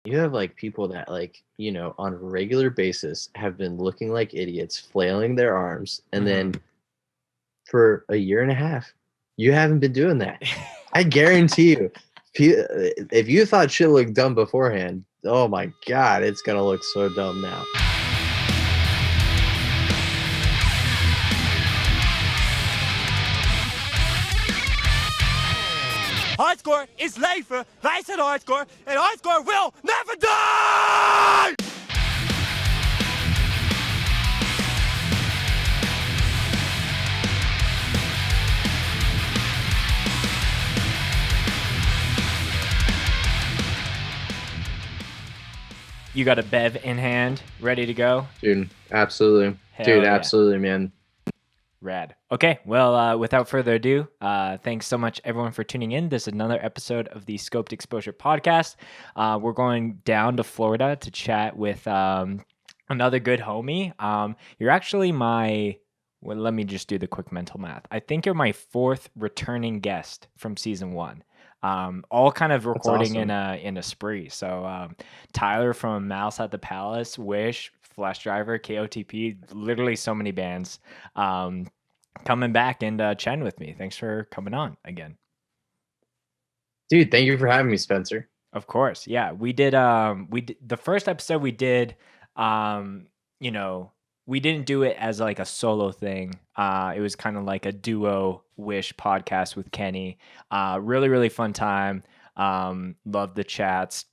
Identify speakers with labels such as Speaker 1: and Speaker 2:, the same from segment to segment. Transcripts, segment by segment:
Speaker 1: you have like people that like, on a regular basis have been looking like idiots, flailing their arms, and then for a year and a half, you haven't been doing that. I guarantee you, if you thought shit looked dumb beforehand, oh my God, it's gonna look so dumb now.
Speaker 2: Hardcore is leven, wij zijn hardcore en hardcore will never die!
Speaker 3: You got a bev in hand, ready to go?
Speaker 1: Dude, absolutely.
Speaker 3: Hell yeah.
Speaker 1: Absolutely, man.
Speaker 3: Rad. Okay, well, without further ado, thanks so much, everyone, for tuning in. This is another episode of the Scoped Exposure podcast. We're going down to Florida to chat with another good homie. You're actually well, let me just do the quick mental math. I think you're my fourth returning guest from season 1. All kind of recording
Speaker 1: awesome.
Speaker 3: in a spree. So Tyler from Malice at the Palace, Wish, FLESHDRIVER, KOTP, literally so many bands coming back and chatting with me. Thanks for coming on again.
Speaker 1: Dude, thank you for having me, Spencer.
Speaker 3: Of course. Yeah, we did the first episode we did, we didn't do it as like a solo thing. It was kind of like a duo Wish podcast with Kenny. Really, really fun time. Love the chats.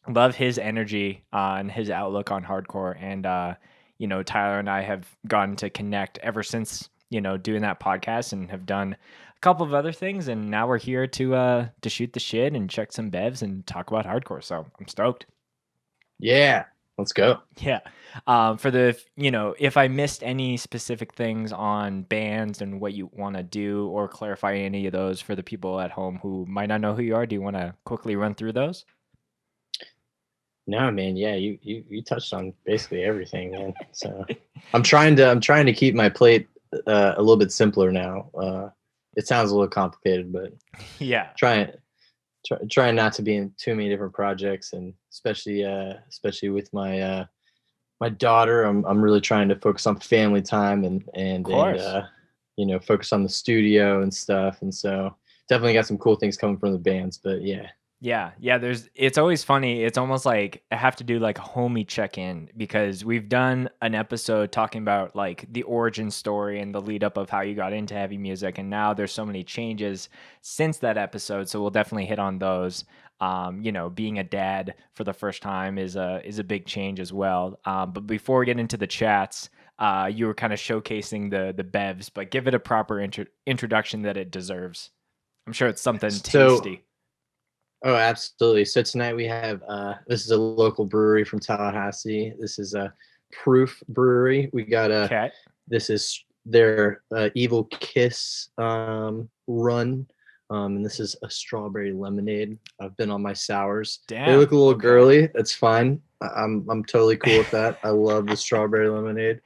Speaker 3: Love his energy and his outlook on hardcore. And, Tyler and I have gotten to connect ever since, doing that podcast, and have done a couple of other things. And now we're here to shoot the shit and check some bevs and talk about hardcore. So I'm stoked.
Speaker 1: Yeah, let's go.
Speaker 3: Yeah. For the, if I missed any specific things on bands and what you want to do, or clarify any of those for the people at home who might not know who you are, do you want to quickly run through those?
Speaker 1: No, man. Yeah, you touched on basically everything, man. So I'm trying to keep my plate a little bit simpler now. It sounds a little complicated, but
Speaker 3: yeah,
Speaker 1: trying not to be in too many different projects, and especially with my my daughter, I'm really trying to focus on family time and focus on the studio and stuff. And so definitely got some cool things coming from the bands, but yeah.
Speaker 3: Yeah. It's always funny. It's almost like I have to do like a homie check-in, because we've done an episode talking about like the origin story and the lead up of how you got into heavy music. And now there's so many changes since that episode. So we'll definitely hit on those. Being a dad for the first time is a big change as well. But before we get into the chats, you were kind of showcasing the bevs, but give it a proper introduction that it deserves. I'm sure it's something tasty.
Speaker 1: Oh, absolutely. So tonight we have, this is a local brewery from Tallahassee. This is a Proof Brewery. We got this is their Evil Kiss run. And this is a strawberry lemonade. I've been on my sours.
Speaker 3: Damn.
Speaker 1: They look a little girly. That's fine. I'm totally cool with that. I love the strawberry lemonade.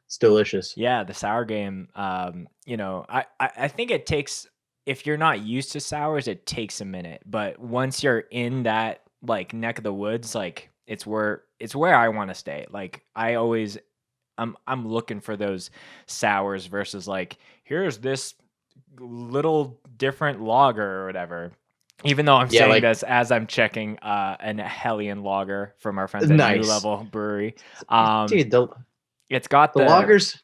Speaker 1: It's delicious.
Speaker 3: Yeah, the sour game. I think it takes, if you're not used to sours, it takes a minute. But once you're in that like neck of the woods, like it's where I want to stay. Like I'm looking for those sours versus like, here's this little different lager or whatever. Even though I'm saying this as I'm checking an Hellion lager from our friends at New Level Brewery.
Speaker 1: Dude,
Speaker 3: it's got
Speaker 1: the lagers.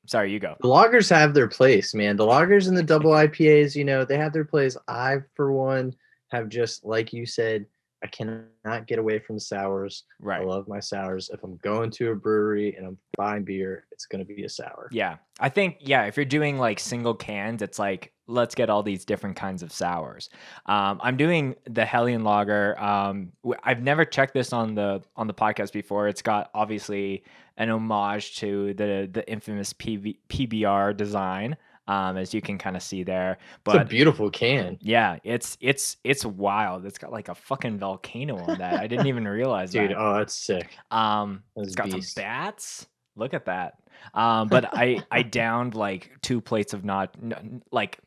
Speaker 3: Sorry, you go.
Speaker 1: The lagers have their place, man. The lagers and the double IPAs, they have their place. I, for one, have just, like you said, I cannot get away from sours.
Speaker 3: Right.
Speaker 1: I love my sours. If I'm going to a brewery and I'm buying beer, it's going to be a sour.
Speaker 3: Yeah. I think, if you're doing like single cans, it's like, let's get all these different kinds of sours. I'm doing the Hellion lager. I've never checked this on the podcast before. It's got obviously an homage to the infamous PBR design. As you can kind of see there, but
Speaker 1: it's a beautiful can.
Speaker 3: Yeah, it's wild. It's got like a fucking volcano on that. I didn't even realize
Speaker 1: Dude,
Speaker 3: that.
Speaker 1: Oh, that's sick.
Speaker 3: It's got some bats. Look at that. But I downed like 2 plates of like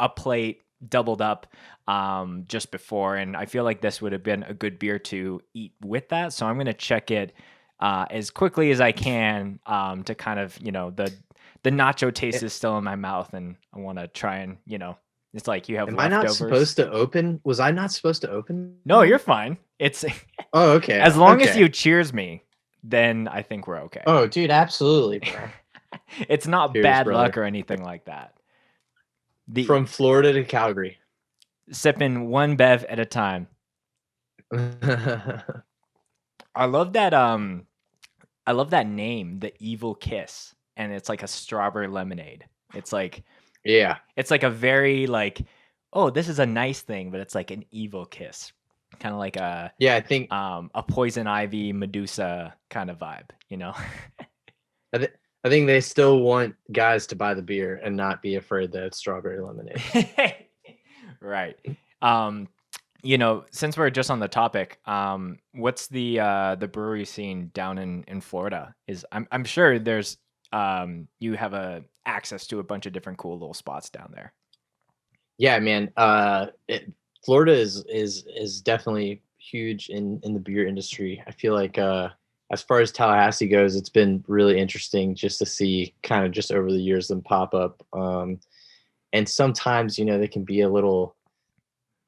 Speaker 3: a plate doubled up just before, and I feel like this would have been a good beer to eat with that. So I'm gonna check it as quickly as I can to kind of, the nacho taste
Speaker 1: A-
Speaker 3: is still in my mouth, and I want to try and, it's like you have
Speaker 1: Am I not
Speaker 3: leftovers.
Speaker 1: supposed to open? Was I not supposed to open
Speaker 3: No, you're
Speaker 1: that?
Speaker 3: fine. It's
Speaker 1: Oh, okay.
Speaker 3: as long as
Speaker 1: Okay.
Speaker 3: you cheers me, then I think we're okay.
Speaker 1: Oh, dude, absolutely, bro.
Speaker 3: It's not
Speaker 1: Cheers,
Speaker 3: bad luck
Speaker 1: brother.
Speaker 3: or anything like that. The
Speaker 1: From Florida to Calgary.
Speaker 3: sipping one bev at a time. I love that name, the Evil Kiss, and it's like a strawberry lemonade. It's like
Speaker 1: Yeah.
Speaker 3: a very like, oh, this is a nice thing, but it's like an evil kiss. Kind of like
Speaker 1: Yeah, I think
Speaker 3: a poison ivy Medusa kind of vibe, you know?
Speaker 1: I think they still want guys to buy the beer and not be afraid that it's strawberry lemonade.
Speaker 3: Right. Since we're just on the topic, what's the brewery scene down in Florida? I'm sure there's you have access to a bunch of different cool little spots down there.
Speaker 1: Yeah, man. Florida is definitely huge in the beer industry. I feel like as far as Tallahassee goes, it's been really interesting just to see kind of just over the years them pop up. And sometimes, they can be a little,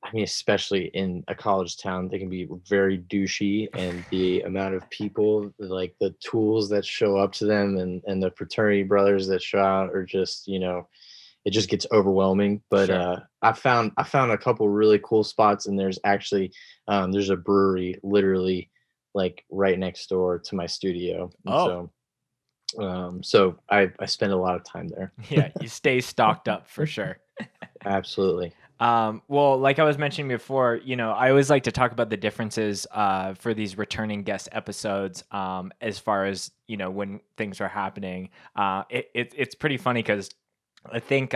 Speaker 1: I mean, especially in a college town, they can be very douchey, and the amount of people, like the tools that show up to them and the fraternity brothers that show out are just, it just gets overwhelming. But
Speaker 3: Sure.
Speaker 1: I found a couple really cool spots, and there's actually there's a brewery literally like right next door to my studio, and
Speaker 3: Oh,
Speaker 1: so I spend a lot of time there.
Speaker 3: yeah, you stay stocked up for sure.
Speaker 1: Absolutely.
Speaker 3: Well, like I was mentioning before, I always like to talk about the differences for these returning guest episodes as far as, when things are happening. It's pretty funny because I think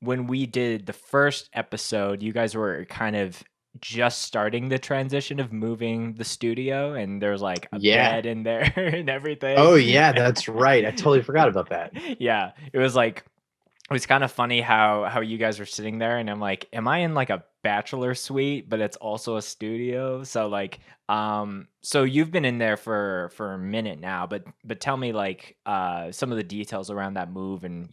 Speaker 3: when we did the first episode, you guys were kind of just starting the transition of moving the studio, and there's like a
Speaker 1: Yeah.
Speaker 3: bed in there and everything.
Speaker 1: Oh yeah, that's right. I totally forgot about that.
Speaker 3: Yeah, it was kind of funny how you guys were sitting there, and I'm like, am I in like a bachelor suite, but it's also a studio? So like, so you've been in there for a minute now, but tell me like some of the details around that move, and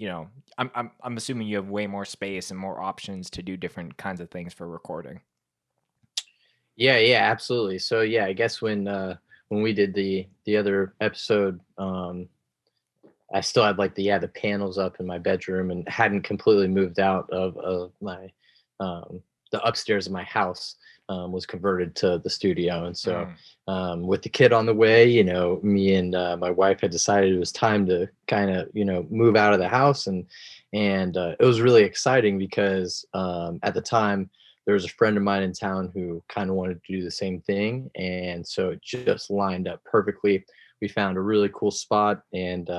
Speaker 3: I'm assuming you have way more space and more options to do different kinds of things for recording.
Speaker 1: Yeah, absolutely. So yeah, I guess when we did the other episode, I still had like the panels up in my bedroom and hadn't completely moved out of my the upstairs of my house. Was converted to the studio, and so with the kid on the way, me and my wife had decided it was time to kind of move out of the house, and it was really exciting because at the time there was a friend of mine in town who kind of wanted to do the same thing, and so it just lined up perfectly. We found a really cool spot, and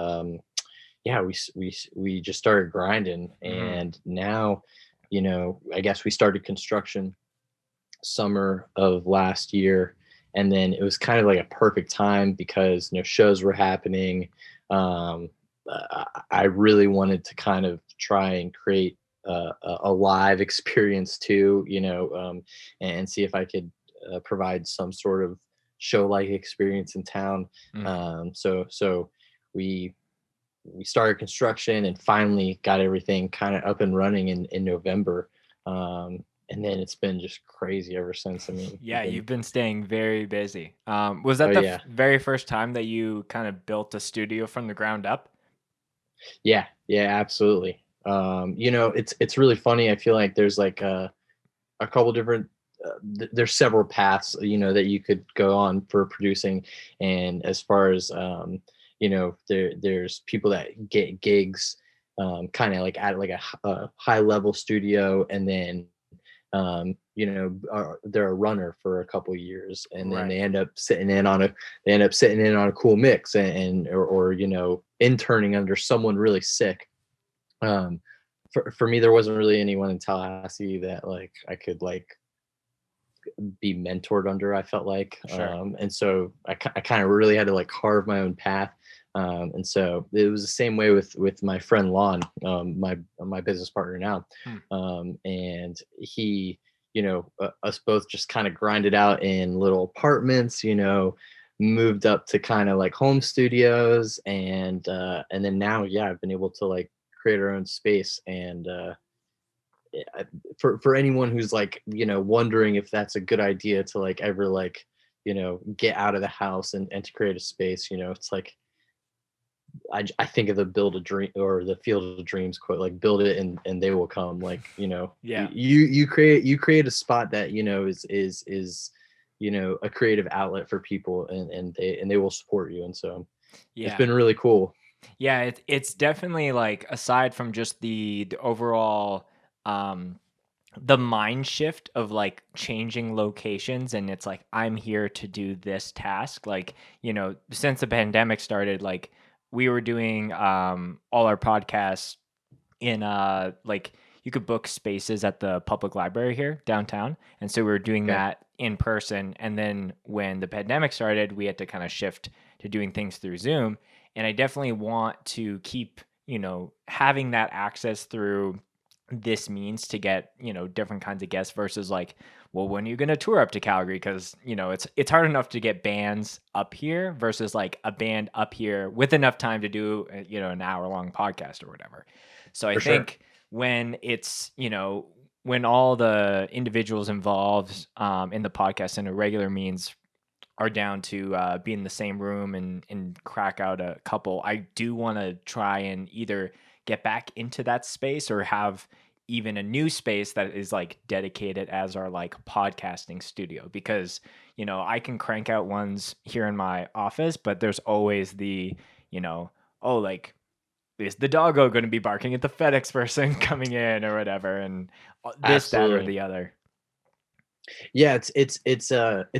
Speaker 1: yeah, we just started grinding,
Speaker 3: Mm-hmm.
Speaker 1: and now, I guess we started construction summer of last year, and then it was kind of like a perfect time because shows were happening. I really wanted to kind of try and create a live experience too, and see if I could provide some sort of show like experience in town.
Speaker 3: Mm-hmm.
Speaker 1: So we started construction and finally got everything kind of up and running in November. And then it's been just crazy ever since. I mean,
Speaker 3: Yeah, you've been staying very busy. Was that
Speaker 1: oh
Speaker 3: the
Speaker 1: yeah,
Speaker 3: very first time that you kind of built a studio from the ground up?
Speaker 1: yeah, absolutely. It's really funny. I feel like there's like a couple different there's several paths that you could go on for producing, and as far as there's people that get gigs kind of like at like a high level studio, and then they're a runner for a couple years, and then
Speaker 3: Right.
Speaker 1: they end up sitting in on a cool mix, or interning under someone really sick. um for me, there wasn't really anyone in Tallahassee that like I could like be mentored under, I felt like.
Speaker 3: Sure.
Speaker 1: And so I kind of really had to like carve my own path. And so it was the same way with my friend Lon, my business partner now.
Speaker 3: Hmm.
Speaker 1: And he, us both just kind of grinded out in little apartments, moved up to kind of like home studios, and then now, yeah, I've been able to like create our own space. And for anyone who's like, wondering if that's a good idea to like ever like, get out of the house and to create a space, it's like, I think of the build a dream or the field of dreams quote, like build it and they will come. Like,
Speaker 3: Yeah.
Speaker 1: you create a spot that, is a creative outlet for people, and they will support you. And so it's
Speaker 3: Yeah.
Speaker 1: been really cool.
Speaker 3: Yeah, it's definitely like, aside from just the overall the mind shift of like changing locations, and it's like, I'm here to do this task. Like, since the pandemic started, like we were doing all our podcasts in like, you could book spaces at the public library here downtown, and so we were doing
Speaker 1: Okay.
Speaker 3: that in person. And then when the pandemic started, we had to kind of shift to doing things through Zoom. And I definitely want to keep having that access through this means to get different kinds of guests, versus like, well, when are you going to tour up to Calgary? Because it's hard enough to get bands up here versus like a band up here with enough time to do an hour-long podcast or whatever. So I
Speaker 1: For sure.
Speaker 3: think when it's when all the individuals involved in the podcast and a regular means are down to be in the same room and crack out a couple, I do want to try and either get back into that space or have even a new space that is like dedicated as our like podcasting studio. Because I can crank out ones here in my office, but there's always the oh, like, is the doggo going to be barking at the FedEx person coming in or whatever, and this, that, or
Speaker 1: Absolutely.
Speaker 3: the other.
Speaker 1: Yeah, it's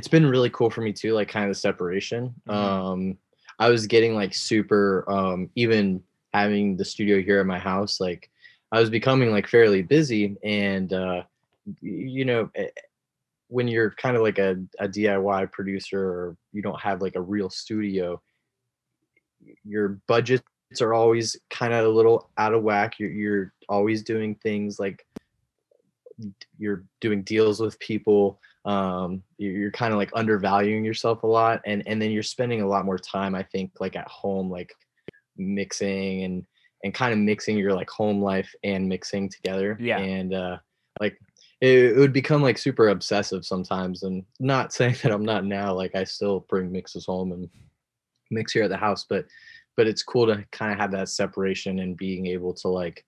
Speaker 1: been really cool for me too, like kind of the separation. I was getting like super, even having the studio here at my house, like I was becoming like fairly busy. And when you're kind of like a DIY producer, or you don't have like a real studio, your budgets are always kind of a little out of whack. You're always doing things like you're doing deals with people. You're kind of like undervaluing yourself a lot, and then you're spending a lot more time, I think, like at home, like mixing and kind of mixing your like home life and mixing together.
Speaker 3: Yeah.
Speaker 1: And like it would become like super obsessive sometimes. And not saying that I'm not now, like I still bring mixes home and mix here at the house, but it's cool to kind of have that separation and being able to like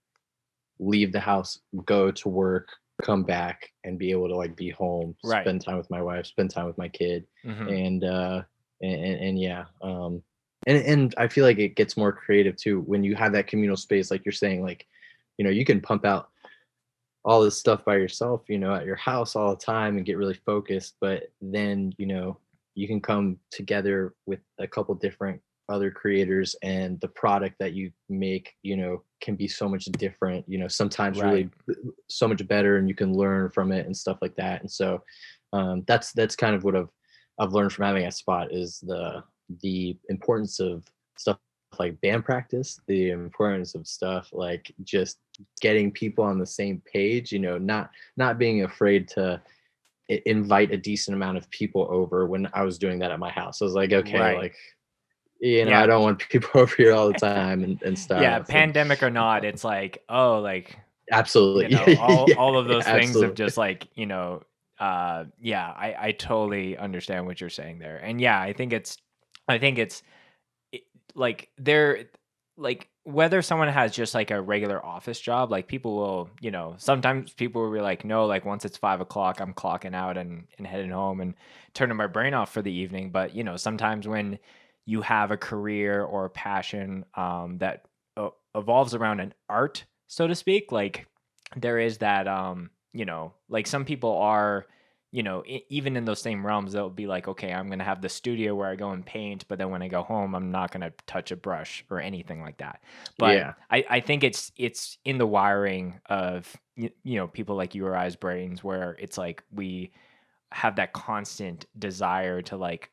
Speaker 1: leave the house, go to work, come back, and be able to like be home,
Speaker 3: Right.
Speaker 1: spend time with my wife, spend time with my kid. And yeah. And I feel like it gets more creative too when you have that communal space, like you're saying, like, you can pump out all this stuff by yourself, at your house all the time and get really focused. But then, you can come together with a couple different other creators, and the product that you make, can be so much different, sometimes
Speaker 3: Right.
Speaker 1: really so much better, and you can learn from it and stuff like that. And so that's kind of what I've learned from having a spot, is the importance of stuff like band practice, the importance of stuff like just getting people on the same page, not being afraid to invite a decent amount of people over. When I was doing that at my house, I was like, okay,
Speaker 3: Right.
Speaker 1: like, I
Speaker 3: Yeah.
Speaker 1: don't want people over here all the time and
Speaker 3: Yeah,
Speaker 1: stuff. And
Speaker 3: pandemic or not, it's like, oh, like,
Speaker 1: absolutely.
Speaker 3: all
Speaker 1: Yeah,
Speaker 3: all of
Speaker 1: yeah,
Speaker 3: those things of
Speaker 1: absolutely.
Speaker 3: just like, yeah, I totally understand what you're saying there. And yeah, I think it's like, they're like, whether someone has just like a regular office job, like people will, sometimes people will be like, no, like once it's 5 o'clock, I'm clocking out and heading home and turning my brain off for the evening. But sometimes when you have a career or a passion that evolves around an art, so to speak, like there is that like some people are, even in those same realms, they'll be like, okay, I'm going to have the studio where I go and paint, but then when I go home, I'm not going to touch a brush or anything like that. But
Speaker 1: Yeah.
Speaker 3: I think it's in the wiring of people like you or I's brains, where it's like we have that constant desire to like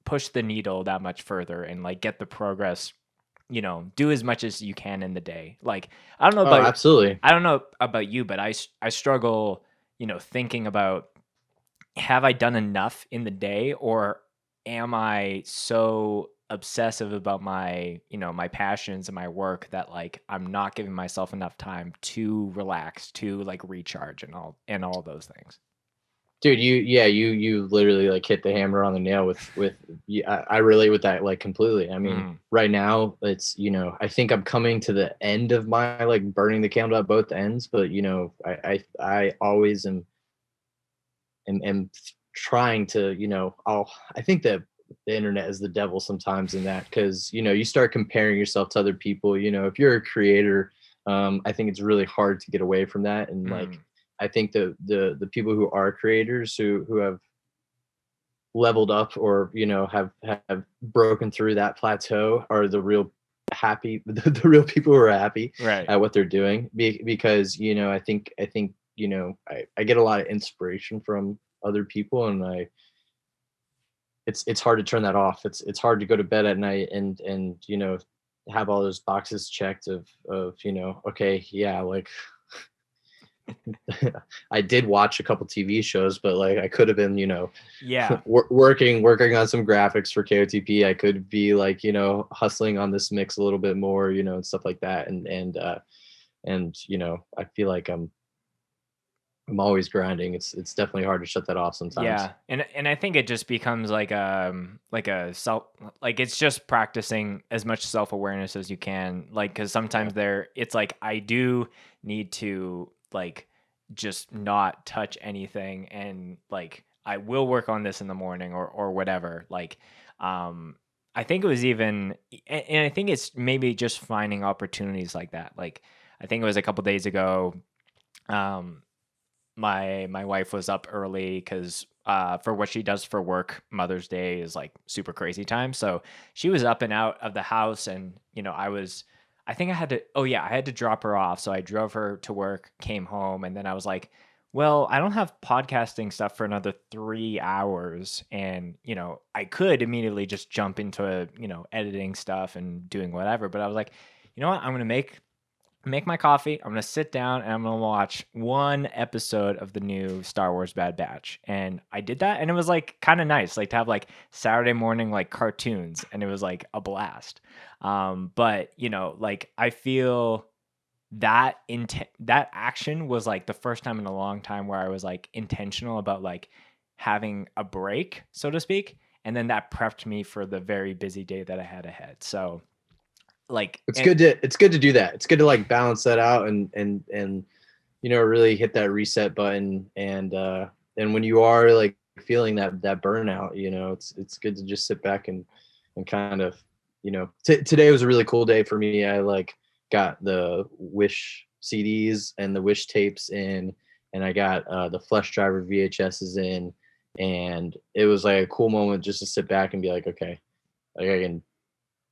Speaker 3: push the needle that much further and like get the progress, do as much as you can in the day. Like, I don't know
Speaker 1: Oh,
Speaker 3: about
Speaker 1: absolutely.
Speaker 3: I don't know about you, but I struggle, thinking about, have I done enough in the day, or am I so obsessive about my, my passions and my work that like I'm not giving myself enough time to relax, to like recharge and all those things.
Speaker 1: Dude, you literally like hit the hammer on the nail with I relate with that like completely. I mean,
Speaker 3: Mm,
Speaker 1: right now it's, I think I'm coming to the end of my like burning the candle at both ends, but I always am trying to, I think that the internet is the devil sometimes in that, because you start comparing yourself to other people. If you're a creator, I think it's really hard to get away from that. And like,
Speaker 3: mm,
Speaker 1: I think the people who are creators, who have leveled up, or have broken through that plateau, are the real happy the real people who are happy
Speaker 3: right.
Speaker 1: at what they're doing. Because I think I get a lot of inspiration from other people, and it's hard to turn that off. It's hard to go to bed at night and have all those boxes checked of okay, yeah, like I did watch a couple TV shows, but like I could have been,
Speaker 3: Yeah.
Speaker 1: working on some graphics for KOTP. I could be like, hustling on this mix a little bit more, and stuff like that. And I feel like I'm always grinding. It's definitely hard to shut that off sometimes.
Speaker 3: Yeah, and I think it just becomes like a self, like it's just practicing as much self-awareness as you can, like, because
Speaker 1: Yeah.
Speaker 3: sometimes it's like I do need to like just not touch anything, and like I will work on this in the morning or whatever. Like, I think it was even, and I think it's maybe just finding opportunities like that. Like, I think it was a couple days ago. Um, my wife was up early because for what she does for work, Mother's Day is like super crazy time. So she was up and out of the house, and I think I had to, oh yeah, I had to drop her off. So I drove her to work, came home, and then I was like, well, I don't have podcasting stuff for another 3 hours, and I could immediately just jump into editing stuff and doing whatever, but I was like, you know what, I'm gonna make my coffee. I'm gonna sit down and I'm gonna watch one episode of the new Star Wars Bad Batch. And I did that, and it was like kind of nice, like to have like Saturday morning like cartoons, and it was like a blast. But like I feel that that action was like the first time in a long time where I was like intentional about like having a break, so to speak. And then that prepped me for the very busy day that I had ahead. So like,
Speaker 1: It's good to do that. It's good to like balance that out and really hit that reset button. And when you are like feeling that burnout, it's good to just sit back and kind of, today was a really cool day for me. I like got the Wish CDs and the Wish tapes in, and I got the FLESHDRIVER VHSs in, and it was like a cool moment just to sit back and be like, okay, like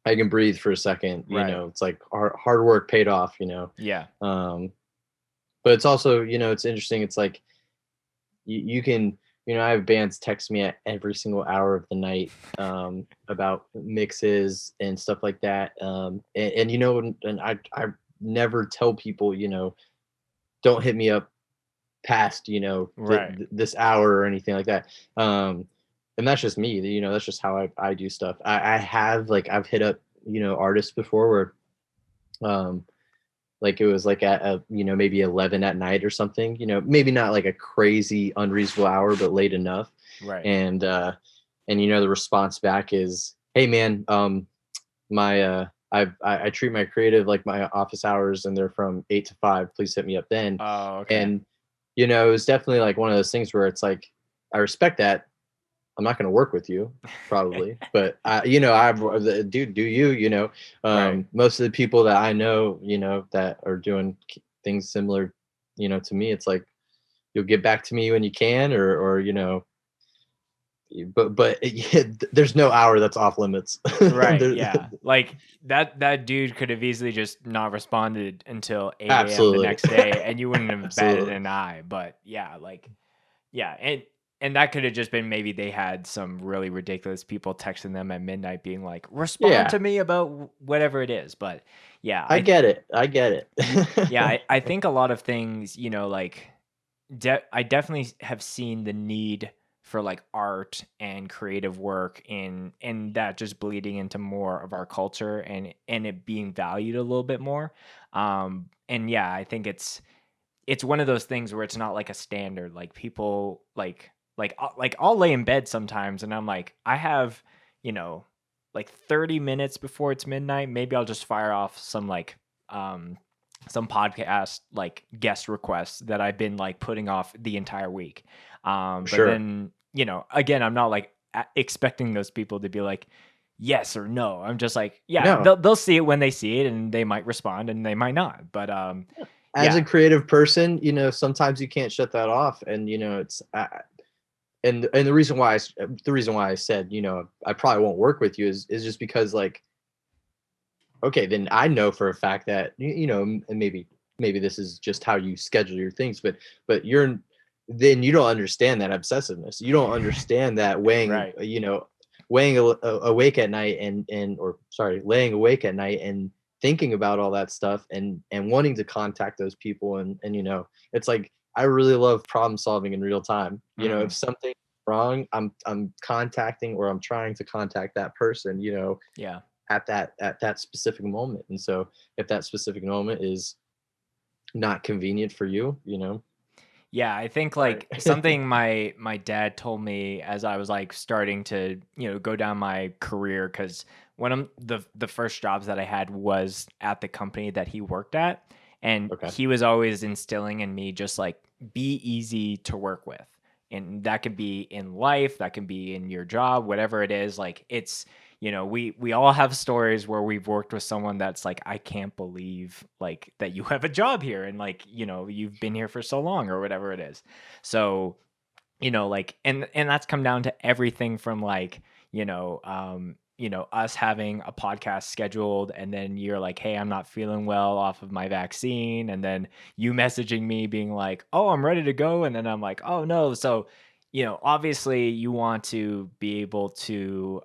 Speaker 1: I can breathe for a second.
Speaker 3: right.
Speaker 1: It's like hard work paid off.
Speaker 3: Yeah.
Speaker 1: Um, but it's also, it's interesting. It's like you can, I have bands text me at every single hour of the night about mixes and stuff like that. And I never tell people, don't hit me up past,
Speaker 3: Right.
Speaker 1: this hour or anything like that. And that's just me, that's just how I do stuff. I have like, I've hit up, artists before where, like it was like at maybe 11 at night or something, maybe not like a crazy unreasonable hour, but late enough.
Speaker 3: Right.
Speaker 1: And the response back is, hey man, I treat my creative like my office hours, and they're from 8 to 5. Please hit me up then.
Speaker 3: Oh, okay.
Speaker 1: And it was definitely like one of those things where it's like, I respect that. I'm not going to work with you probably, but dude, do you,
Speaker 3: Right.
Speaker 1: most of the people that I know, that are doing things similar, to me, it's like, you'll get back to me when you can, or, but yeah, there's no hour that's off limits.
Speaker 3: Right.
Speaker 1: There-
Speaker 3: Yeah. Like that dude could have easily just not responded until 8 a.m. the
Speaker 1: absolutely.
Speaker 3: next day, and you wouldn't have batted
Speaker 1: Absolutely.
Speaker 3: an eye. But yeah, like, yeah. And and that could have just been maybe they had some really ridiculous people texting them at midnight being like, respond
Speaker 1: Yeah,
Speaker 3: to me about whatever it is. But yeah,
Speaker 1: I get it. I get
Speaker 3: yeah,
Speaker 1: it.
Speaker 3: I think a lot of things, you know, like I definitely have seen the need for like art and creative work and that just bleeding into more of our culture and it being valued a little bit more. And yeah, I think it's one of those things where it's not like a standard. Like people like I'll lay in bed sometimes and I'm like, I have, you know, like 30 minutes before it's midnight. Maybe I'll just fire off some podcast like guest requests that I've been like putting off the entire week. But
Speaker 1: Sure.
Speaker 3: then, you know, again, I'm not like expecting those people to be like yes or no. I'm just like, yeah,
Speaker 1: No.
Speaker 3: they'll see it when they see it and they might respond and they might not. But
Speaker 1: As a
Speaker 3: yeah,
Speaker 1: creative person, sometimes you can't shut that off, and it's and the reason why I said, I probably won't work with you is just because, like, okay, then I know for a fact that and maybe this is just how you schedule your things, but then you don't understand that obsessiveness. You don't understand that
Speaker 3: right.
Speaker 1: awake at night and or sorry, laying awake at night and thinking about all that stuff and wanting to contact those people and it's like I really love problem solving in real time. If
Speaker 3: Mm,
Speaker 1: something's wrong, I'm contacting or I'm trying to contact that person,
Speaker 3: yeah.
Speaker 1: at that specific moment. And so if that specific moment is not convenient for you,
Speaker 3: Yeah, I think
Speaker 1: sorry.
Speaker 3: like something my dad told me as I was like starting to, you know, go down my career cuz one of the first jobs that I had was at the company that he worked at and
Speaker 1: Okay.
Speaker 3: he was always instilling in me just like be easy to work with. And that could be in life, that can be in your job, whatever it is, like it's you know, we all have stories where we've worked with someone that's like, I can't believe like that you have a job here and like, you know, you've been here for so long or whatever it is. So, you know, like and that's come down to everything from like, you know, us having a podcast scheduled and then you're like, hey, I'm not feeling well off of my vaccine. And then you messaging me being like, oh, I'm ready to go. And then I'm like, oh no. So, you know, obviously you want to be able to,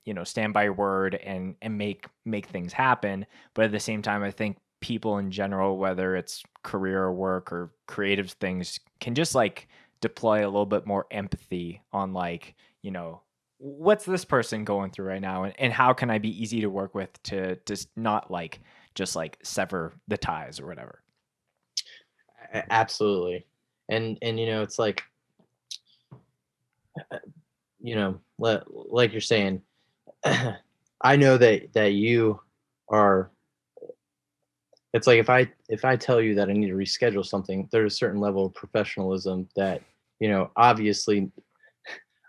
Speaker 3: you know, stand by your word and make things happen. But at the same time, I think people in general, whether it's career or work or creative things, can just like deploy a little bit more empathy on like, you know, what's this person going through right now and how can I be easy to work with to just not like just like sever the ties or whatever.
Speaker 1: Absolutely. And it's like, like you're saying, I know that you are. It's like if I tell you that I need to reschedule something, there's a certain level of professionalism that obviously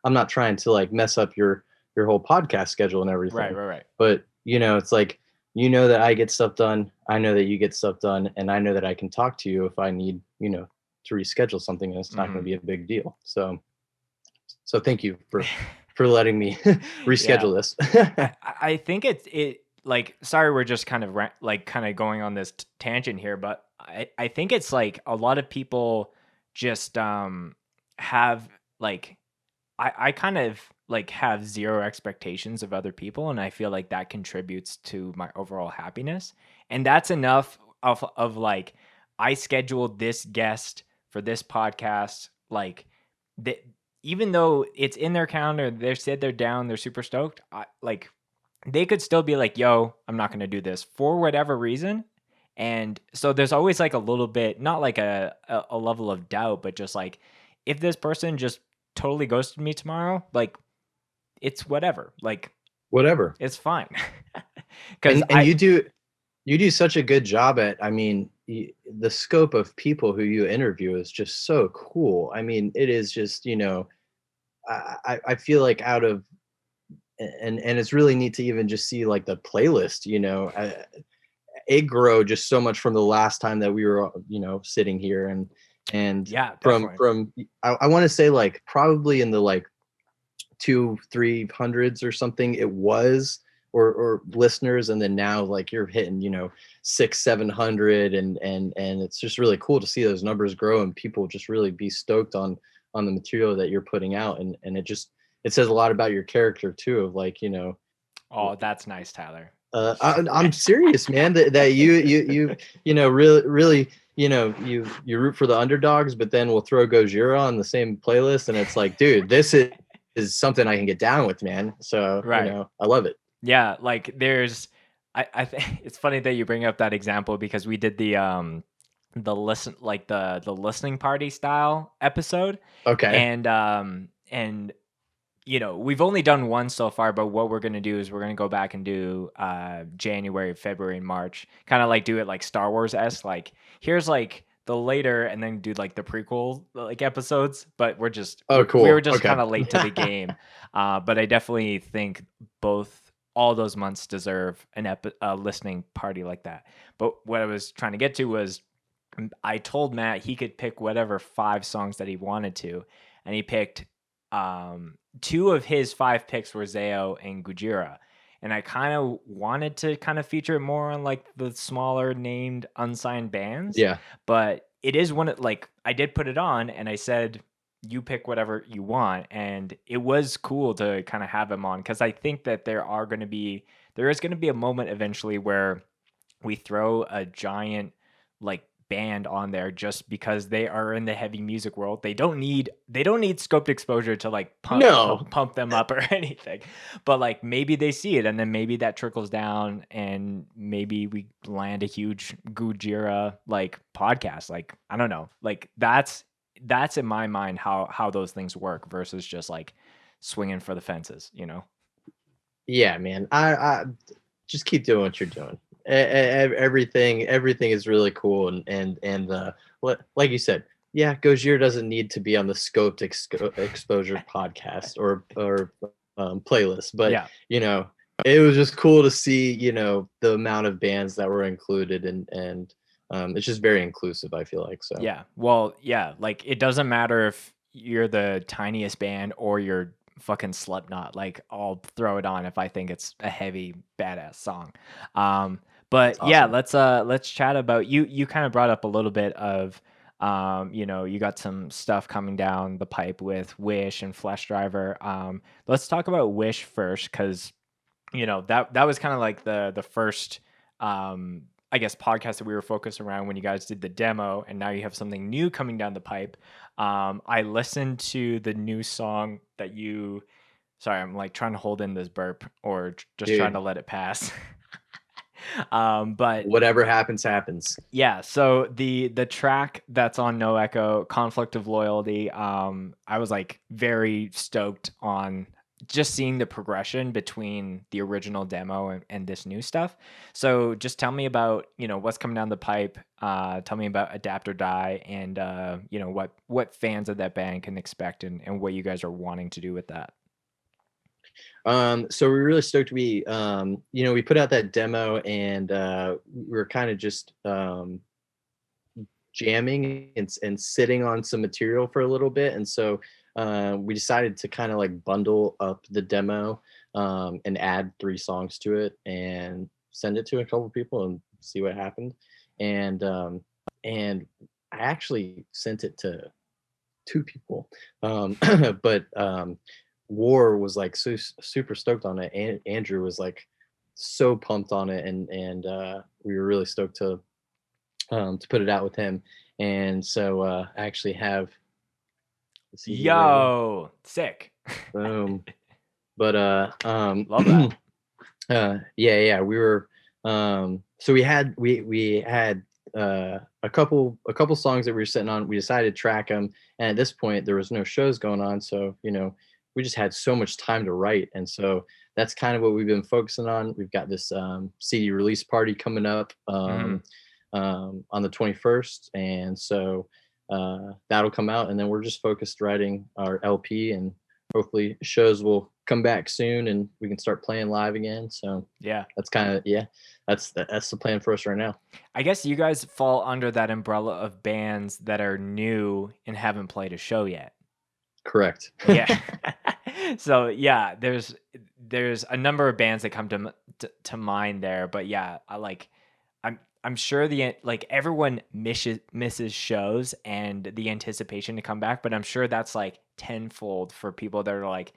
Speaker 1: I'm not trying to like mess up your whole podcast schedule and
Speaker 3: Right,
Speaker 1: everything,
Speaker 3: right, right.
Speaker 1: but it's like that I get stuff done, I know that you get stuff done, and I know that I can talk to you if I need to reschedule something, and it's not going
Speaker 3: Hmm.
Speaker 1: to be a big deal. So thank you for letting me
Speaker 3: Yeah.
Speaker 1: reschedule this.
Speaker 3: I think it like sorry we're just kind of like kind of going on this tangent here, but I think it's like a lot of people just have like I kind of like have zero expectations of other people and I feel like that contributes to my overall happiness. And that's enough of like I scheduled this guest for this podcast like that even though it's in their calendar, they said they're down, they're super stoked. Like they could still be like, "Yo, I'm not going to do this for whatever reason." And so there's always like a little bit, not like a level of doubt, but just like if this person just totally ghosted me tomorrow, like it's whatever. Like
Speaker 1: Whatever.
Speaker 3: it's fine. Cuz
Speaker 1: And you do such a good job at, I mean, the scope of people who you interview is just so cool. I mean, it is just, I feel like out of and it's really neat to even just see like the playlist, it grow just so much from the last time that we were, sitting here and
Speaker 3: yeah,
Speaker 1: from
Speaker 3: definitely.
Speaker 1: from I want to say like probably in the like 200-300s or something it was, or listeners, and then now like you're hitting 600-700, and it's just really cool to see those numbers grow and people just really be stoked on on the material that you're putting out, and it says a lot about your character too, of like,
Speaker 3: Oh, that's nice, Tyler.
Speaker 1: I'm serious, man. That you know really you root for the underdogs, but then we'll throw Gojira on the same playlist, and it's like, dude, this is something I can get down with, man. So
Speaker 3: Right.
Speaker 1: I love it.
Speaker 3: Yeah, like there's I think it's funny that you bring up that example because we did the listening party style episode.
Speaker 1: Okay.
Speaker 3: And we've only done one so far, but what we're going to do is we're going to go back and do January, February, and March. Kind of like do it like Star Wars-esque. Like, here's like the later and then do like the prequel like episodes. But
Speaker 1: cool.
Speaker 3: We were just
Speaker 1: Okay.
Speaker 3: kind of late to the game. But I definitely think all those months deserve a listening party like that. But what I was trying to get to was I told Matt he could pick whatever 5 songs that he wanted to. And he picked 2 of his 5 picks were Zayo and Gujira. And I kind of wanted to kind of feature it more on like the smaller named unsigned bands.
Speaker 1: Yeah.
Speaker 3: But it is I did put it on and I said, you pick whatever you want. And it was cool to kind of have him on because I think that there is going to be a moment eventually where we throw a giant like band on there just because they are in the heavy music world. They don't need scoped exposure to like pump them up or anything. But like maybe they see it and then maybe that trickles down and maybe we land a huge Gujira like podcast. Like I don't know. Like that's in my mind how those things work versus just like swinging for the fences,
Speaker 1: Yeah, man. I just keep doing what you're doing. Everything is really cool, and like you said, yeah, Gojira doesn't need to be on the scoped exposure podcast or playlist, but
Speaker 3: Yeah.
Speaker 1: it was just cool to see the amount of bands that were included, and it's just very inclusive, I feel like. So
Speaker 3: Yeah, well, yeah, like it doesn't matter if you're the tiniest band or you're fucking Slipknot. Like I'll throw it on if I think it's a heavy badass song. But
Speaker 1: That's
Speaker 3: yeah,
Speaker 1: awesome.
Speaker 3: let's chat about you kind of brought up a little bit of you got some stuff coming down the pipe with Wish and FLESHDRIVER. Let's talk about Wish first cuz that was kind of like the first I guess podcast that we were focused around when you guys did the demo, and now you have something new coming down the pipe. I listened to the new song that you. Sorry, I'm like trying to hold in this burp or just trying to let it pass. But
Speaker 1: whatever happens.
Speaker 3: Yeah, so the track that's on No Echo, Conflict of Loyalty, I was like very stoked on just seeing the progression between the original demo and this new stuff. So just tell me about, what's coming down the pipe. Tell me about Adapt or Die and, what fans of that band can expect and what you guys are wanting to do with that.
Speaker 1: So we're really stoked. We put out that demo and we were kind of just jamming and sitting on some material for a little bit. And so we decided to kind of like bundle up the demo and add 3 songs to it and send it to a couple people and see what happened. And I actually sent it to 2 people, but War was like super stoked on it, and Andrew was like so pumped on it, and we were really stoked to put it out with him. And so I actually have
Speaker 3: sick.
Speaker 1: Boom. But
Speaker 3: love that.
Speaker 1: Yeah, we were so we had a couple songs that we were sitting on. We decided to track them, and at this point there was no shows going on, so we just had so much time to write. And so that's kind of what we've been focusing on. We've got this CD release party coming up on the 21st, and so that'll come out, and then we're just focused writing our LP, and hopefully shows will come back soon and we can start playing live again. So
Speaker 3: yeah,
Speaker 1: that's kind of that's the plan for us right now.
Speaker 3: I guess you guys fall under that umbrella of bands that are new and haven't played a show yet.
Speaker 1: Correct.
Speaker 3: Yeah. So yeah, there's a number of bands that come to mind there, but yeah, I'm sure like everyone misses shows and the anticipation to come back, but I'm sure that's like tenfold for people that are like,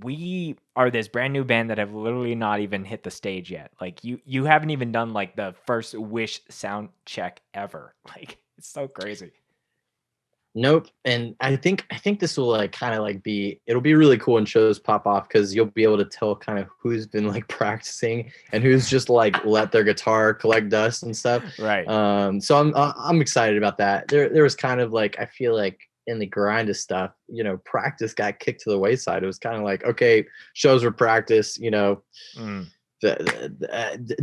Speaker 3: we are this brand new band that have literally not even hit the stage yet. Like you haven't even done like the first Wish sound check ever. Like it's so crazy.
Speaker 1: Nope. And I think this will like kind of like it'll be really cool when shows pop off, because you'll be able to tell kind of who's been like practicing and who's just like let their guitar collect dust and stuff.
Speaker 3: Right.
Speaker 1: So I'm excited about that. There was kind of like, I feel like in the grind of stuff, you know, practice got kicked to the wayside. It was kind of like, okay, shows were practice, you know.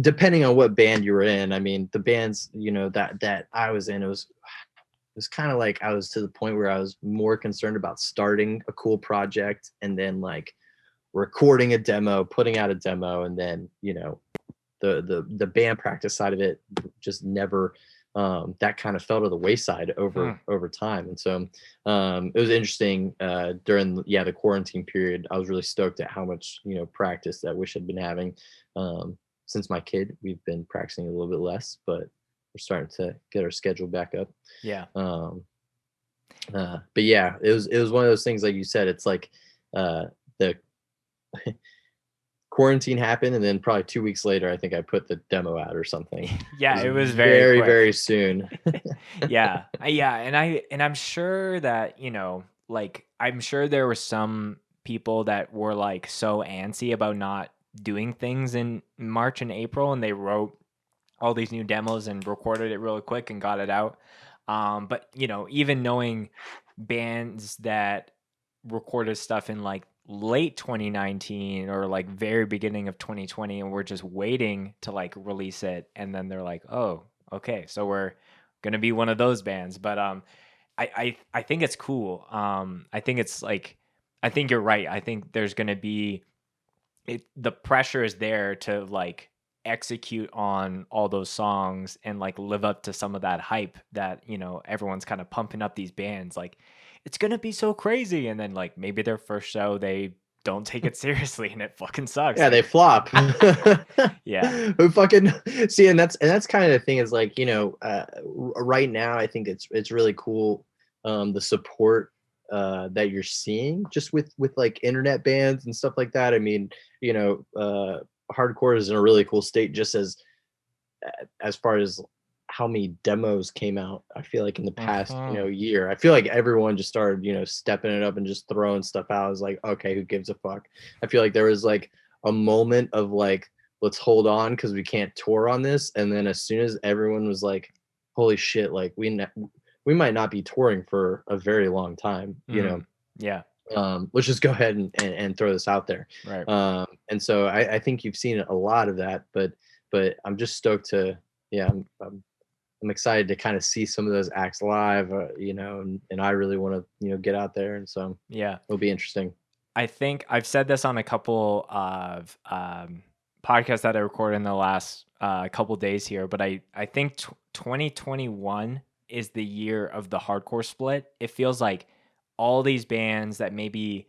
Speaker 1: Depending on what band you were in. I mean, the bands, you know, that I was in, it was kind of like I was to the point where I was more concerned about starting a cool project and then like recording a demo, putting out a demo, and then, you know, the band practice side of it just never that kind of fell to the wayside over time. And so it was interesting during the quarantine period. I was really stoked at how much, you know, practice that Wish had been having. Since my kid, we've been practicing a little bit less, but we're starting to get our schedule back up.
Speaker 3: Yeah.
Speaker 1: But yeah, it was one of those things, like you said, it's like the quarantine happened, and then probably 2 weeks later, I think I put the demo out or something.
Speaker 3: Yeah, it was
Speaker 1: very,
Speaker 3: quick.
Speaker 1: very soon.
Speaker 3: Yeah. And I'm sure that, you know, like I'm sure there were some people that were like so antsy about not doing things in March and April, and they wrote all these new demos and recorded it really quick and got it out. But you know, even knowing bands that recorded stuff in like late 2019 or like very beginning of 2020, and we're just waiting to like release it, and then they're like, oh, okay, so we're gonna be one of those bands. But I think it's cool. I think it's like, I think you're right. I think there's gonna be the pressure is there to like execute on all those songs and like live up to some of that hype that, you know, everyone's kind of pumping up these bands like it's gonna be so crazy, and then like maybe their first show they don't take it seriously and it fucking sucks.
Speaker 1: Yeah, they flop.
Speaker 3: Yeah.
Speaker 1: Who fucking see, and that's kind of the thing, is like, you know, right now I think it's really cool, the support that you're seeing just with like internet bands and stuff like that. I mean, you know, hardcore is in a really cool state, just as far as how many demos came out. I feel like in the past, you know, year, I feel like everyone just started, you know, stepping it up and just throwing stuff out. I was like, okay, who gives a fuck? I feel like there was like a moment of like, let's hold on because we can't tour on this. And then as soon as everyone was like, holy shit, like we might not be touring for a very long time, you know?
Speaker 3: Yeah.
Speaker 1: Let's just go ahead and throw this out there.
Speaker 3: Right.
Speaker 1: And so I think you've seen a lot of that, but I'm just stoked to, yeah, I'm excited to kind of see some of those acts live, you know, and I really want to, you know, get out there. And so
Speaker 3: yeah,
Speaker 1: it'll be interesting.
Speaker 3: I think I've said this on a couple of podcasts that I recorded in the last couple days here, but I think 2021 is the year of the hardcore split. It feels like all these bands that maybe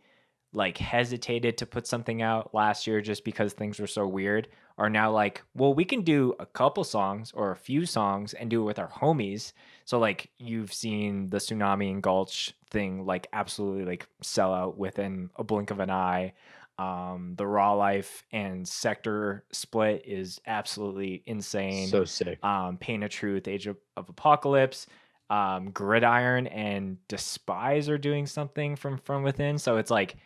Speaker 3: like hesitated to put something out last year just because things were so weird are now like, well, we can do a couple songs or a few songs and do it with our homies. So like you've seen the Tsunami and Gulch thing like absolutely like sell out within a blink of an eye. The Raw Life and Sector split is absolutely insane.
Speaker 1: So sick.
Speaker 3: Pain of Truth, Age of Apocalypse, Gridiron and Despise are doing something from within. So it's like,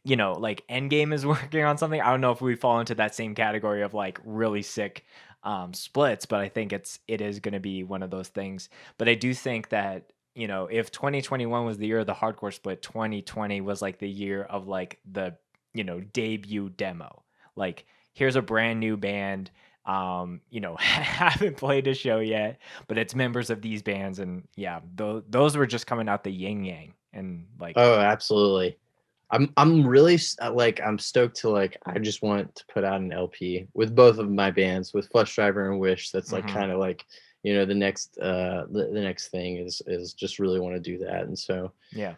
Speaker 3: you know, like Endgame is working on something. I don't know if we fall into that same category of like really sick splits, but I think it is going to be one of those things. But I do think that, you know, if 2021 was the year of the hardcore split, 2020 was like the year of like the, you know, debut demo. Like here's a brand new band, you know, haven't played a show yet, but it's members of these bands, and yeah, those were just coming out the yin yang, and like,
Speaker 1: oh, absolutely. I'm really like, I'm stoked to like, I just want to put out an LP with both of my bands, with FLESHDRIVER and Wish. That's like kind of like, you know, the next thing is just really want to do that. And so
Speaker 3: yeah.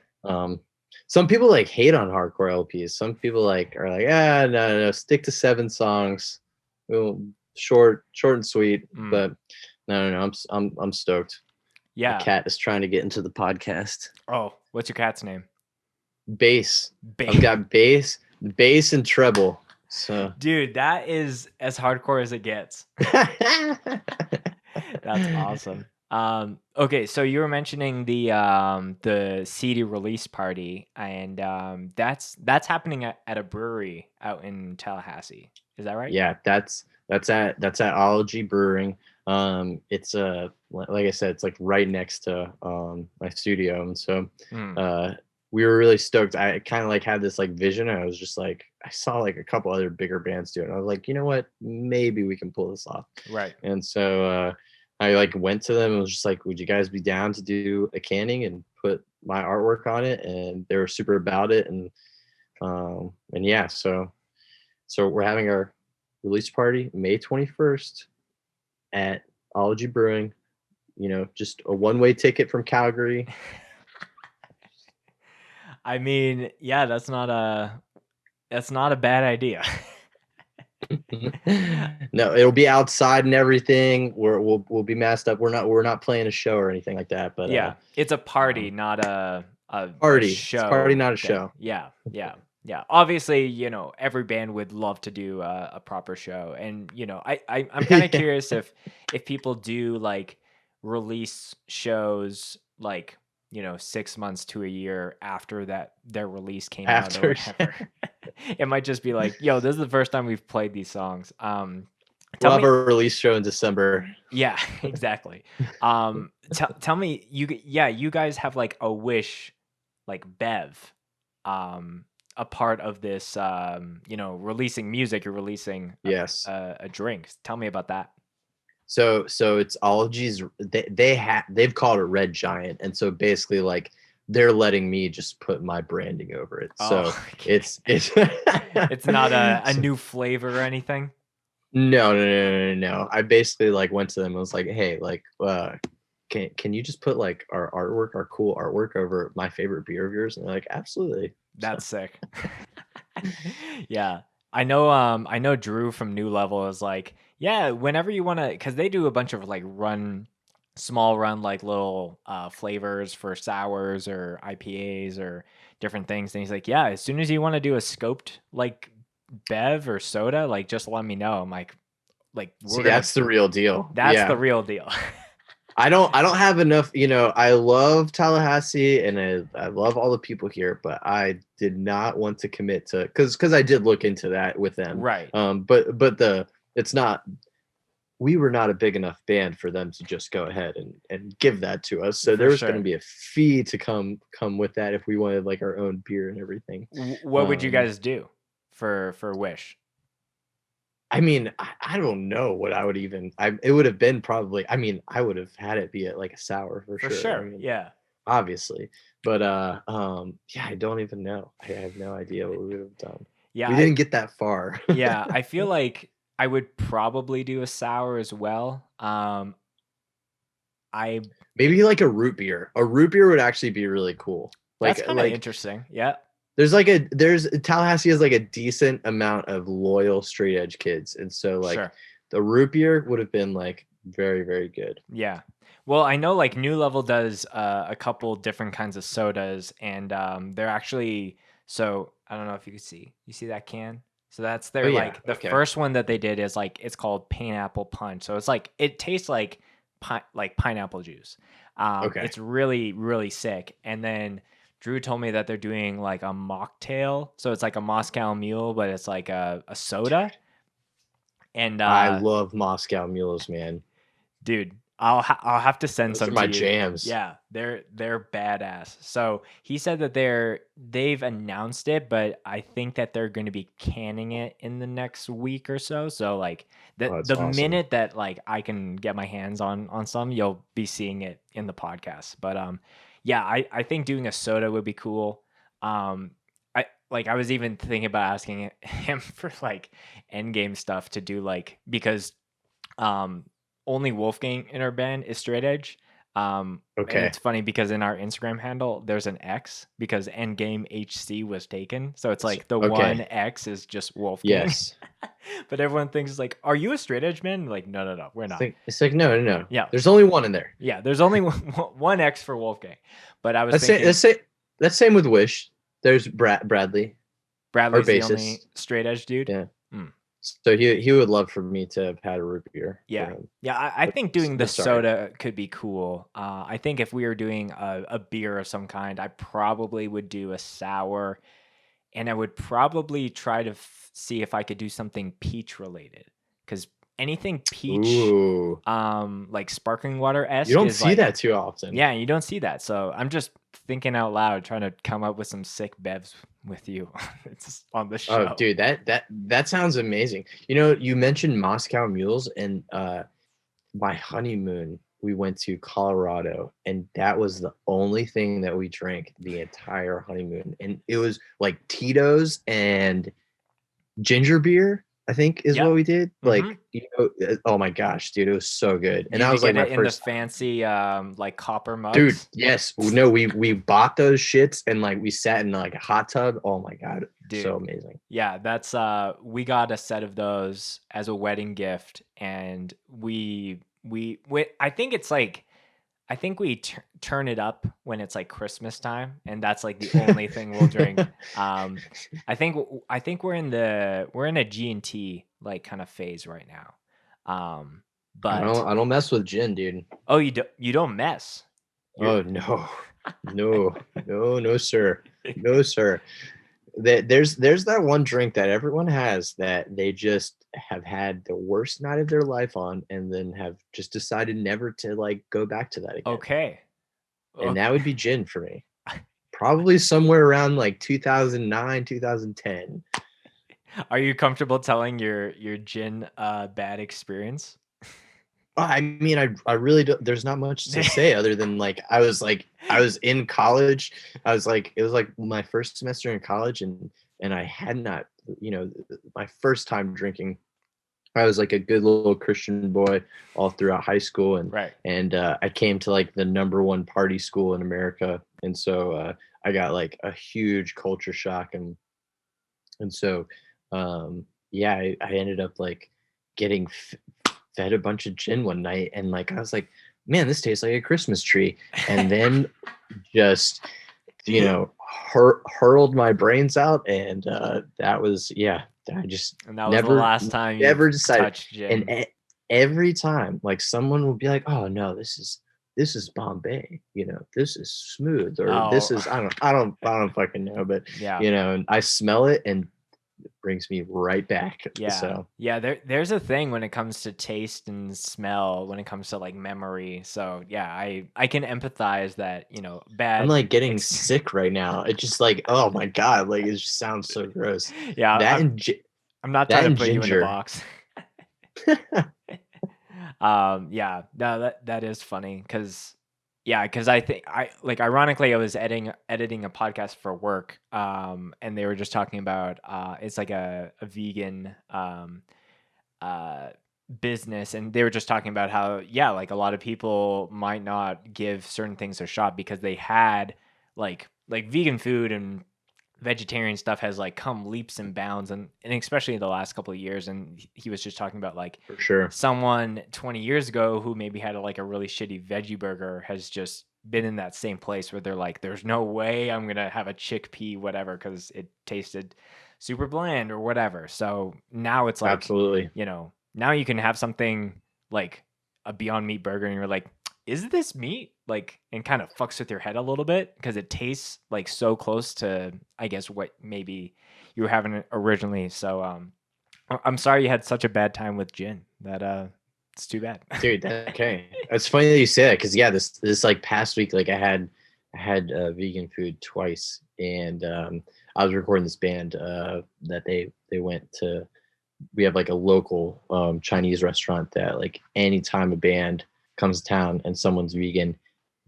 Speaker 1: Some people like hate on hardcore LPs. Some people like are like, no, stick to 7 songs. We'll short and sweet.
Speaker 3: Mm.
Speaker 1: But no, I'm stoked.
Speaker 3: Yeah.
Speaker 1: My cat is trying to get into the podcast.
Speaker 3: Oh, what's your cat's name?
Speaker 1: Bass. I've got bass and treble. So
Speaker 3: dude, that is as hardcore as it gets. That's awesome. Okay, so you were mentioning the CD release party, and that's happening at a brewery out in Tallahassee. Is that right?
Speaker 1: Yeah, that's at Ology Brewing. It's like I said, it's like right next to my studio, and so we were really stoked. I kind of like had this like vision. I was just like, I saw like a couple other bigger bands do it, and I was like, you know what, maybe we can pull this off.
Speaker 3: Right.
Speaker 1: And so I like went to them and was just like, would you guys be down to do a canning and put my artwork on it? And they were super about it, and yeah, so we're having our release party May 21st at Ology Brewing. You know, just a one-way ticket from Calgary.
Speaker 3: I mean, yeah, that's not a bad idea.
Speaker 1: No, it'll be outside and everything. We'll be masked up. We're not playing a show or anything like that. But
Speaker 3: yeah, it's a party, not a
Speaker 1: party.
Speaker 3: show.
Speaker 1: It's a party, not a
Speaker 3: thing.
Speaker 1: show.
Speaker 3: Yeah. Obviously, you know, every band would love to do a proper show, and you know, I'm kind of curious if people do like release shows like, you know, 6 months to a year after that their release came out or whatever. It might just be like, yo, this is the first time we've played these songs.
Speaker 1: We'll have a release show in December.
Speaker 3: Yeah, exactly. Tell me, you guys have like a Wish, like Bev, a part of this, you know, releasing music. You're releasing a drink. Tell me about that.
Speaker 1: So it's Ology's. They've called it Red Giant, and so basically like they're letting me just put my branding over it. So it's
Speaker 3: it's not a new flavor or anything.
Speaker 1: No. I basically like went to them and was like, hey, like, can you just put like our artwork, our cool artwork over my favorite beer of yours? And they're like, absolutely.
Speaker 3: That's sick. Yeah. I know Drew from New Level is like, yeah, whenever you want to, because they do a bunch of like small run, like little flavors for sours or IPAs or different things. And he's like, yeah, as soon as you want to do a scoped like Bev or soda, like just let me know. I'm like,
Speaker 1: see, that's the real deal.
Speaker 3: That's the real deal.
Speaker 1: I don't have enough, you know, I love Tallahassee and I love all the people here, but I did not want to commit to, because I did look into that with them.
Speaker 3: Right.
Speaker 1: But it's not, we were not a big enough band for them to just go ahead and give that to us. So there was going to be a fee to come with that if we wanted like our own beer and everything.
Speaker 3: What would you guys do for Wish?
Speaker 1: I mean, I don't know what I would even. It would have been probably. I mean, I would have had it be like a sour for sure.
Speaker 3: For sure,
Speaker 1: I mean,
Speaker 3: yeah.
Speaker 1: Obviously, but yeah, I don't even know. I have no idea what we would have done.
Speaker 3: Yeah,
Speaker 1: we didn't get that far.
Speaker 3: Yeah, I feel like I would probably do a sour as well.
Speaker 1: Maybe like a root beer. A root beer would actually be really cool.
Speaker 3: That's kind of interesting. Yeah.
Speaker 1: There's Tallahassee has like a decent amount of loyal straight edge kids, and so like the root beer would have been like very, very good.
Speaker 3: Yeah. Well, I know like New Level does a couple different kinds of sodas, and they're actually, so I don't know if you can see. You see that can? So that's their like the first one that they did is like, it's called Pineapple Punch. So it's like, it tastes like pineapple juice. It's really, really sick. And then Drew told me that they're doing like a mocktail. So it's like a Moscow Mule, but it's like a soda. And
Speaker 1: I love Moscow Mules, man.
Speaker 3: Dude, I'll have to send some to you.
Speaker 1: My jams.
Speaker 3: Yeah, they're badass. So he said that they've announced it, but I think that they're going to be canning it in the next week or so. So like the awesome. Minute that like I can get my hands on some, you'll be seeing it in the podcast. But yeah, I think doing a soda would be cool. I was even thinking about asking him for like endgame stuff to do, like, because only Wolfgang in our band is straight edge. And
Speaker 1: Okay.
Speaker 3: it's funny because in our Instagram handle, there's an X because Endgame HC was taken. So it's like the one X is just Wolfgang.
Speaker 1: Yes.
Speaker 3: But everyone thinks like, are you a straight edge man? Like, no, we're not.
Speaker 1: It's like no.
Speaker 3: Yeah.
Speaker 1: There's only one in there.
Speaker 3: Yeah, there's only one X for Wolfgang. But I was
Speaker 1: Let's
Speaker 3: thinking
Speaker 1: say that's same with Wish. There's Bradley.
Speaker 3: Bradley's the
Speaker 1: bassist.
Speaker 3: only straight edge dude.
Speaker 1: Yeah. So he would love for me to have had a root beer.
Speaker 3: Yeah. Yeah, I think doing the soda could be cool. I think if we were doing a beer of some kind, I probably would do a sour, and I would probably try to see if I could do something peach related, because anything peach,
Speaker 1: Ooh.
Speaker 3: like sparkling water-esque,
Speaker 1: you don't see that too often.
Speaker 3: Yeah, you don't see that. So I'm just thinking out loud, trying to come up with some sick bevs with you. It's on the show.
Speaker 1: Oh, dude, that sounds amazing. You know, you mentioned Moscow mules, and my honeymoon, we went to Colorado, and that was the only thing that we drank the entire honeymoon, and it was like Tito's and ginger beer, I think is what we did. Like, you know, oh my gosh, dude, it was so good. And that was like my first
Speaker 3: in the fancy like copper mugs.
Speaker 1: Dude, yes. No, we bought those shits, and like we sat in like a hot tub. Oh my god, dude, so amazing.
Speaker 3: Yeah, that's we got a set of those as a wedding gift, and we I think it's like, I think we turn it up when it's like Christmas time, and that's like the only thing we'll drink. I think we're in a G&T like kind of phase right now. But
Speaker 1: I don't mess with gin, dude.
Speaker 3: Oh, you don't mess.
Speaker 1: Oh no, sir, no, sir. There's that one drink that everyone has that they just have had the worst night of their life on, and then have just decided never to like go back to that again.
Speaker 3: Okay.
Speaker 1: And that would be gin for me. Probably somewhere around like 2009, 2010.
Speaker 3: Are you comfortable telling your gin bad experience?
Speaker 1: I mean, I really don't. There's not much to say other than like I was in college. It was like my first semester in college, and I had not, you know, my first time drinking. I was like a good little Christian boy all throughout high school, and I came to like the #1 party school in America, and so I got like a huge culture shock, and so yeah, I ended up like getting fed a bunch of gin one night, and like I was like, man, this tastes like a Christmas tree, and then just, you know, hurled my brains out, and that was I just
Speaker 3: and that was the last time
Speaker 1: never decided.
Speaker 3: Touched gin.
Speaker 1: And every time, like someone would be like, oh no, this is Bombay, you know, this is smooth, or this is I don't fucking know, but
Speaker 3: yeah,
Speaker 1: you know, and I smell it and it brings me right back.
Speaker 3: Yeah.
Speaker 1: So
Speaker 3: there's a thing when it comes to taste and smell, when it comes to like memory. So yeah, I can empathize that, you know, bad.
Speaker 1: I'm like getting sick right now. It's just like, oh my god, like it just sounds so gross.
Speaker 3: Yeah,
Speaker 1: that
Speaker 3: I'm not trying to put you in a box. Yeah, no, that is funny because I think ironically I was editing a podcast for work, and they were just talking about it's like a vegan business, and they were just talking about how like a lot of people might not give certain things a shot because they had like vegan food and vegetarian stuff has like come leaps and bounds, and especially in the last couple of years. And he was just talking about like,
Speaker 1: for sure,
Speaker 3: someone 20 years ago who maybe had like a really shitty veggie burger has just been in that same place where they're like, there's no way I'm gonna have a chickpea whatever because it tasted super bland or whatever. So now it's like,
Speaker 1: absolutely,
Speaker 3: you know, now you can have something like a Beyond Meat burger and you're like, is this meat? Like, and kind of fucks with your head a little bit because it tastes like so close to, I guess, what maybe you were having originally. So I'm sorry you had such a bad time with gin. That it's too bad. Dude,
Speaker 1: okay. It's funny that you say that because this like past week, like I had vegan food twice, and I was recording this band that they went to. We have like a local Chinese restaurant that like anytime a band comes to town and someone's vegan,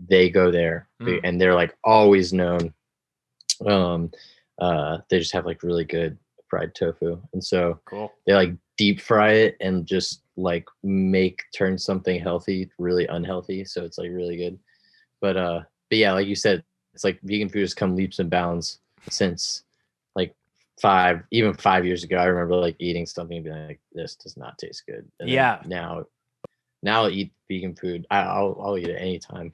Speaker 1: they go there, and they're like always known. They just have like really good fried tofu, and so
Speaker 3: Cool.
Speaker 1: they like deep fry it and just like turn something healthy really unhealthy. So it's like really good. But yeah, like you said, it's like vegan food has come leaps and bounds since like 5 years ago. I remember like eating something and being like, this does not taste good. And
Speaker 3: Yeah.
Speaker 1: now I'll eat vegan food. I'll eat it anytime.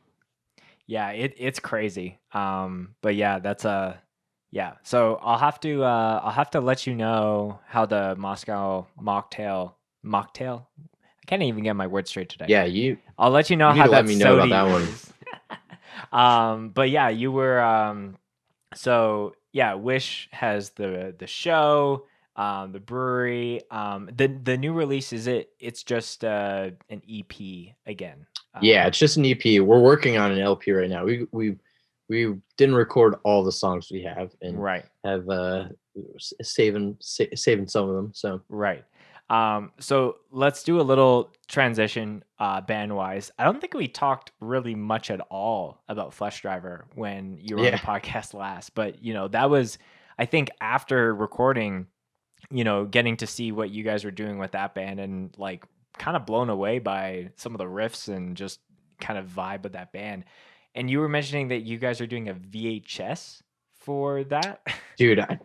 Speaker 3: Yeah, it's crazy. But yeah, that's yeah. So I'll have to let you know how the Moscow mocktail. I can't even get my words straight today.
Speaker 1: Yeah, you
Speaker 3: I'll let you know
Speaker 1: need
Speaker 3: how
Speaker 1: to let
Speaker 3: that
Speaker 1: me know about
Speaker 3: sody
Speaker 1: that one.
Speaker 3: is. But yeah, you were so yeah, Wish has the show, the brewery, the new release it's just an EP again.
Speaker 1: Yeah, it's just an EP. We're working on an LP right now. We didn't record all the songs we have, and
Speaker 3: Right.
Speaker 1: have saving some of them. So
Speaker 3: Right. So let's do a little transition band wise. I don't think we talked really much at all about FleshDriver when you were on the
Speaker 1: yeah,
Speaker 3: podcast last, but that was, I think, after recording, getting to see what you guys were doing with that band, and like kind of blown away by some of the riffs and just kind of vibe of that band. And you were mentioning that you guys are doing a VHS for that.
Speaker 1: dude, I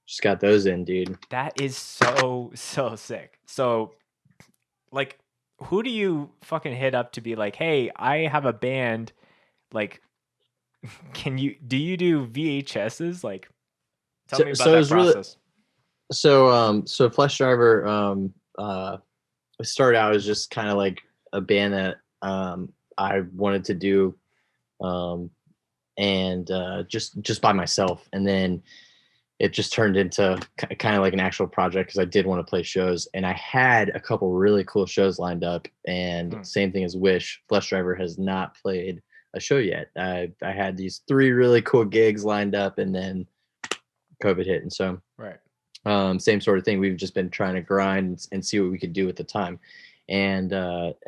Speaker 1: just got those in, dude.
Speaker 3: That is so sick. So, like, who do you fucking hit up to be like, hey, I have a band. Like, do you do VHSs? Like, tell me about
Speaker 1: So
Speaker 3: that
Speaker 1: it's really
Speaker 3: process.
Speaker 1: so FleshDriver started out as just kind of like a band that I wanted to do, and just by myself, and then it just turned into kind of like an actual project because I did want to play shows, and I had a couple really cool shows lined up. And same thing as Wish, FleshDriver has not played a show yet. I had these 3 really cool gigs lined up, and then COVID hit, and so
Speaker 3: Right.
Speaker 1: same sort of thing. We've just been trying to grind and see what we could do at the time. And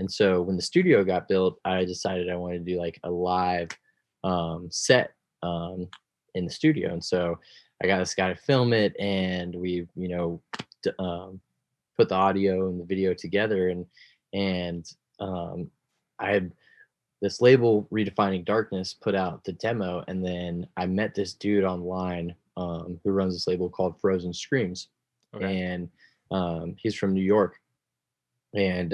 Speaker 1: so when the studio got built, I decided I wanted to do like a live set in the studio. And so I got this guy to film it, and we, put the audio and the video together. And I had this label, Redefining Darkness, put out the demo, and then I met this dude online who runs this label called Frozen Screams.
Speaker 3: Okay.
Speaker 1: And he's from New York, and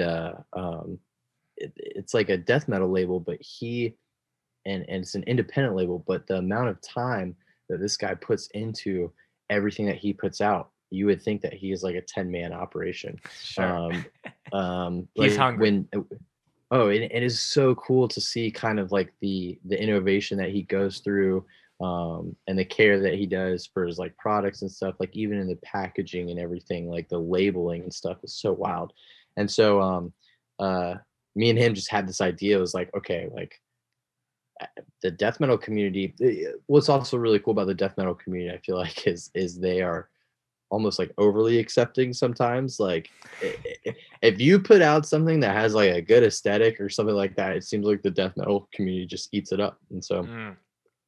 Speaker 1: it's like a death metal label, but and it's an independent label, but the amount of time that this guy puts into everything that he puts out, you would think that he is like a 10-man operation.
Speaker 3: Sure.
Speaker 1: like
Speaker 3: He's hungry.
Speaker 1: it is so cool to see kind of like the innovation that he goes through, and the care that he does for his like products and stuff, like even in the packaging and everything, like the labeling and stuff is so wild. And so me and him just had this idea. It was like, okay, like the death metal community, what's also really cool about the death metal community, I feel like, is they are almost like overly accepting sometimes. Like if you put out something that has like a good aesthetic or something like that, it seems like the death metal community just eats it up. And so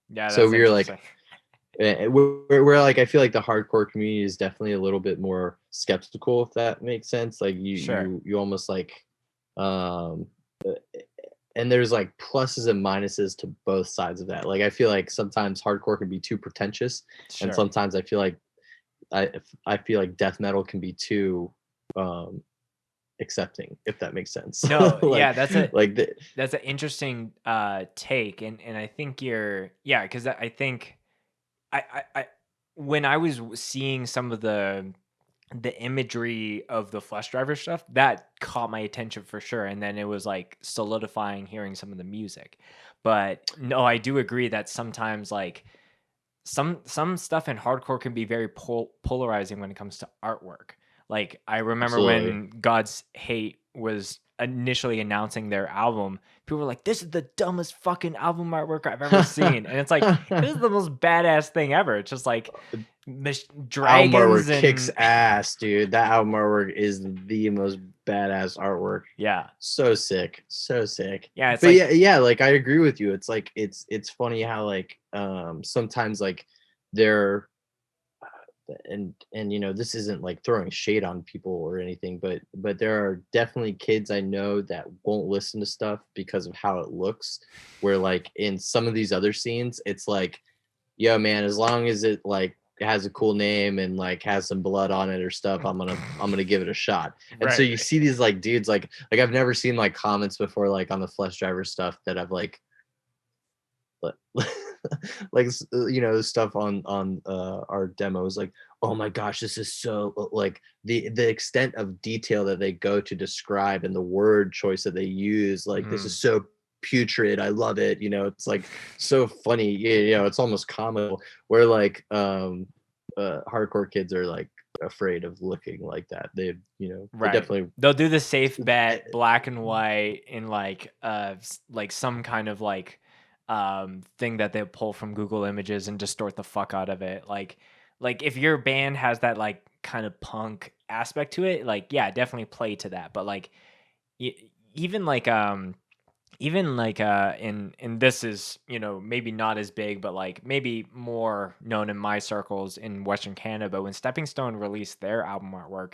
Speaker 3: Yeah,
Speaker 1: so
Speaker 3: that's
Speaker 1: we were like,
Speaker 3: interesting.
Speaker 1: we're like, I feel like the hardcore community is definitely a little bit more skeptical, if that makes sense. Like
Speaker 3: Sure.
Speaker 1: you almost like, and there's like pluses and minuses to both sides of that. Like I feel like sometimes hardcore can be too pretentious,
Speaker 3: Sure.
Speaker 1: and sometimes I feel like I feel like death metal can be too accepting, if that makes sense.
Speaker 3: No,
Speaker 1: like,
Speaker 3: yeah, that's it.
Speaker 1: Like
Speaker 3: That's an interesting take, and I think because I think I when I was seeing some of the imagery of the FleshDriver stuff, that caught my attention for sure, and then it was like solidifying hearing some of the music. But no, I do agree that sometimes like some stuff in hardcore can be very polarizing when it comes to artwork. Like I remember
Speaker 1: Absolutely.
Speaker 3: when God's Hate was initially announcing their album, people were like, "This is the dumbest fucking album artwork I've ever seen," and it's like, this is the most badass thing ever. It's just like
Speaker 1: album
Speaker 3: dragons
Speaker 1: artwork
Speaker 3: and
Speaker 1: kicks ass, dude. That album artwork is the most badass artwork.
Speaker 3: yeah,
Speaker 1: So sick, so sick.
Speaker 3: yeah. It's
Speaker 1: But
Speaker 3: like
Speaker 1: yeah, like I agree with you. It's like it's funny how like sometimes like they're and you know, this isn't like throwing shade on people or anything, but there are definitely kids I know that won't listen to stuff because of how it looks, where like in some of these other scenes it's like, yo man, as long as it like has a cool name and like has some blood on it or stuff, I'm gonna give it a shot. And so
Speaker 3: Right.
Speaker 1: you see these like dudes like I've never seen like comments before like on the FLESHDRIVER stuff that I've like like you know, stuff on our demos like, oh my gosh, this is so like the extent of detail that they go to describe and the word choice that they use, like this is so putrid, I love it, you know, it's like so funny, you know, it's almost comical, where like hardcore kids are like afraid of looking like that. They, you know, they
Speaker 3: Right.
Speaker 1: definitely
Speaker 3: They'll do the safe bet, black and white, in like like some kind of like thing that they pull from Google Images and distort the fuck out of it. Like if your band has that like kind of punk aspect to it, like yeah, definitely play to that. But like y- even like in this is, you know, maybe not as big, but like maybe more known in my circles in Western Canada. But when Stepping Stone released their album artwork,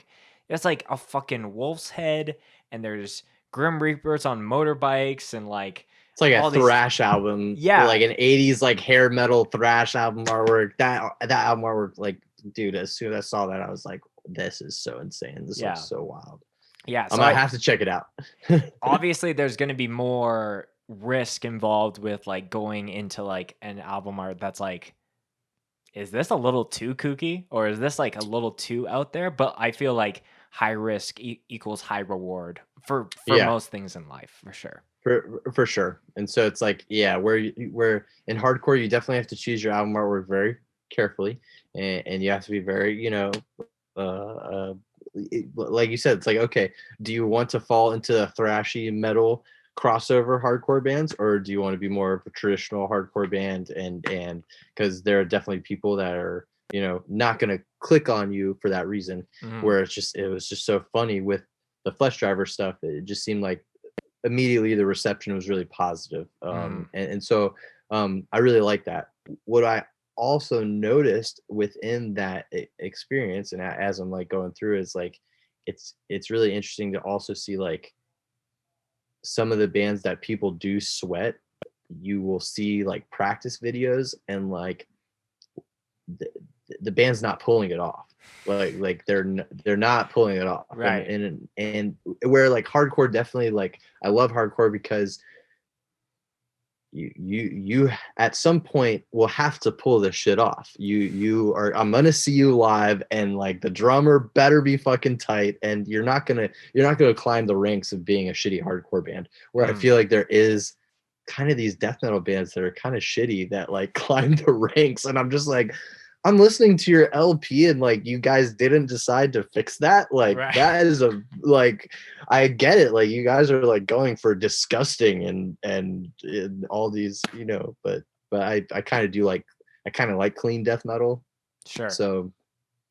Speaker 3: it's like a fucking wolf's head, and there's Grim Reapers on motorbikes, and like
Speaker 1: it's like a
Speaker 3: all these,
Speaker 1: thrash album,
Speaker 3: yeah,
Speaker 1: like an 80s like hair metal thrash album artwork. That album artwork, like, dude, as soon as I saw that, I was like, this is so insane. This
Speaker 3: yeah,
Speaker 1: looks so wild.
Speaker 3: yeah.
Speaker 1: I'm
Speaker 3: So
Speaker 1: gonna have to check it out.
Speaker 3: obviously there's going to be more risk involved with like going into like an album art that's like, is this a little too kooky, or is this like a little too out there? But I feel like high risk equals high reward for
Speaker 1: Yeah,
Speaker 3: most things in life, for sure.
Speaker 1: for sure. And so it's like, yeah, where in hardcore you definitely have to choose your album artwork very carefully, and you have to be very, you know, uh like you said, it's like, okay, do you want to fall into the thrashy metal crossover hardcore bands, or do you want to be more of a traditional hardcore band? And because there are definitely people that are, you know, not going to click on you for that reason, where it was just so funny with the FLESHDRIVER stuff. It just seemed like immediately the reception was really positive. And so I really like that. What I also noticed within that experience, and as I'm like going through, is like it's really interesting to also see like some of the bands that people do sweat. You will see like practice videos, and like the, the band's not pulling it off. Like they're not pulling it off.
Speaker 3: Right.
Speaker 1: And where like hardcore, definitely, like I love hardcore because you at some point will have to pull this shit off. I'm gonna see you live, and like the drummer better be fucking tight, and you're not gonna climb the ranks of being a shitty hardcore band, where I feel like there is kind of these death metal bands that are kind of shitty that like climb the ranks, and I'm just like, I'm listening to your LP, and like you guys didn't decide to fix that. Like
Speaker 3: Right.
Speaker 1: that is a, like, I get it. Like you guys are like going for disgusting and all these, you know, but I kind of do like, I kind of like clean death metal.
Speaker 3: Sure.
Speaker 1: So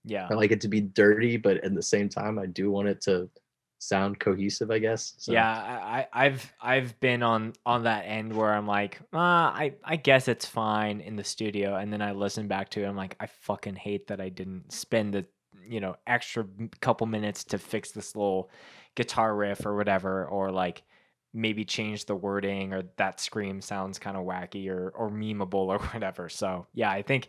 Speaker 3: yeah,
Speaker 1: I like it to be dirty, but at the same time, I do want it to sound cohesive, I guess. So.
Speaker 3: yeah, I've been on that end where I'm like, I guess it's fine in the studio, and then I listen back to it, I'm like, I fucking hate that I didn't spend the, you know, extra couple minutes to fix this little guitar riff or whatever, or like maybe change the wording, or that scream sounds kind of wacky or memeable or whatever. So yeah, I think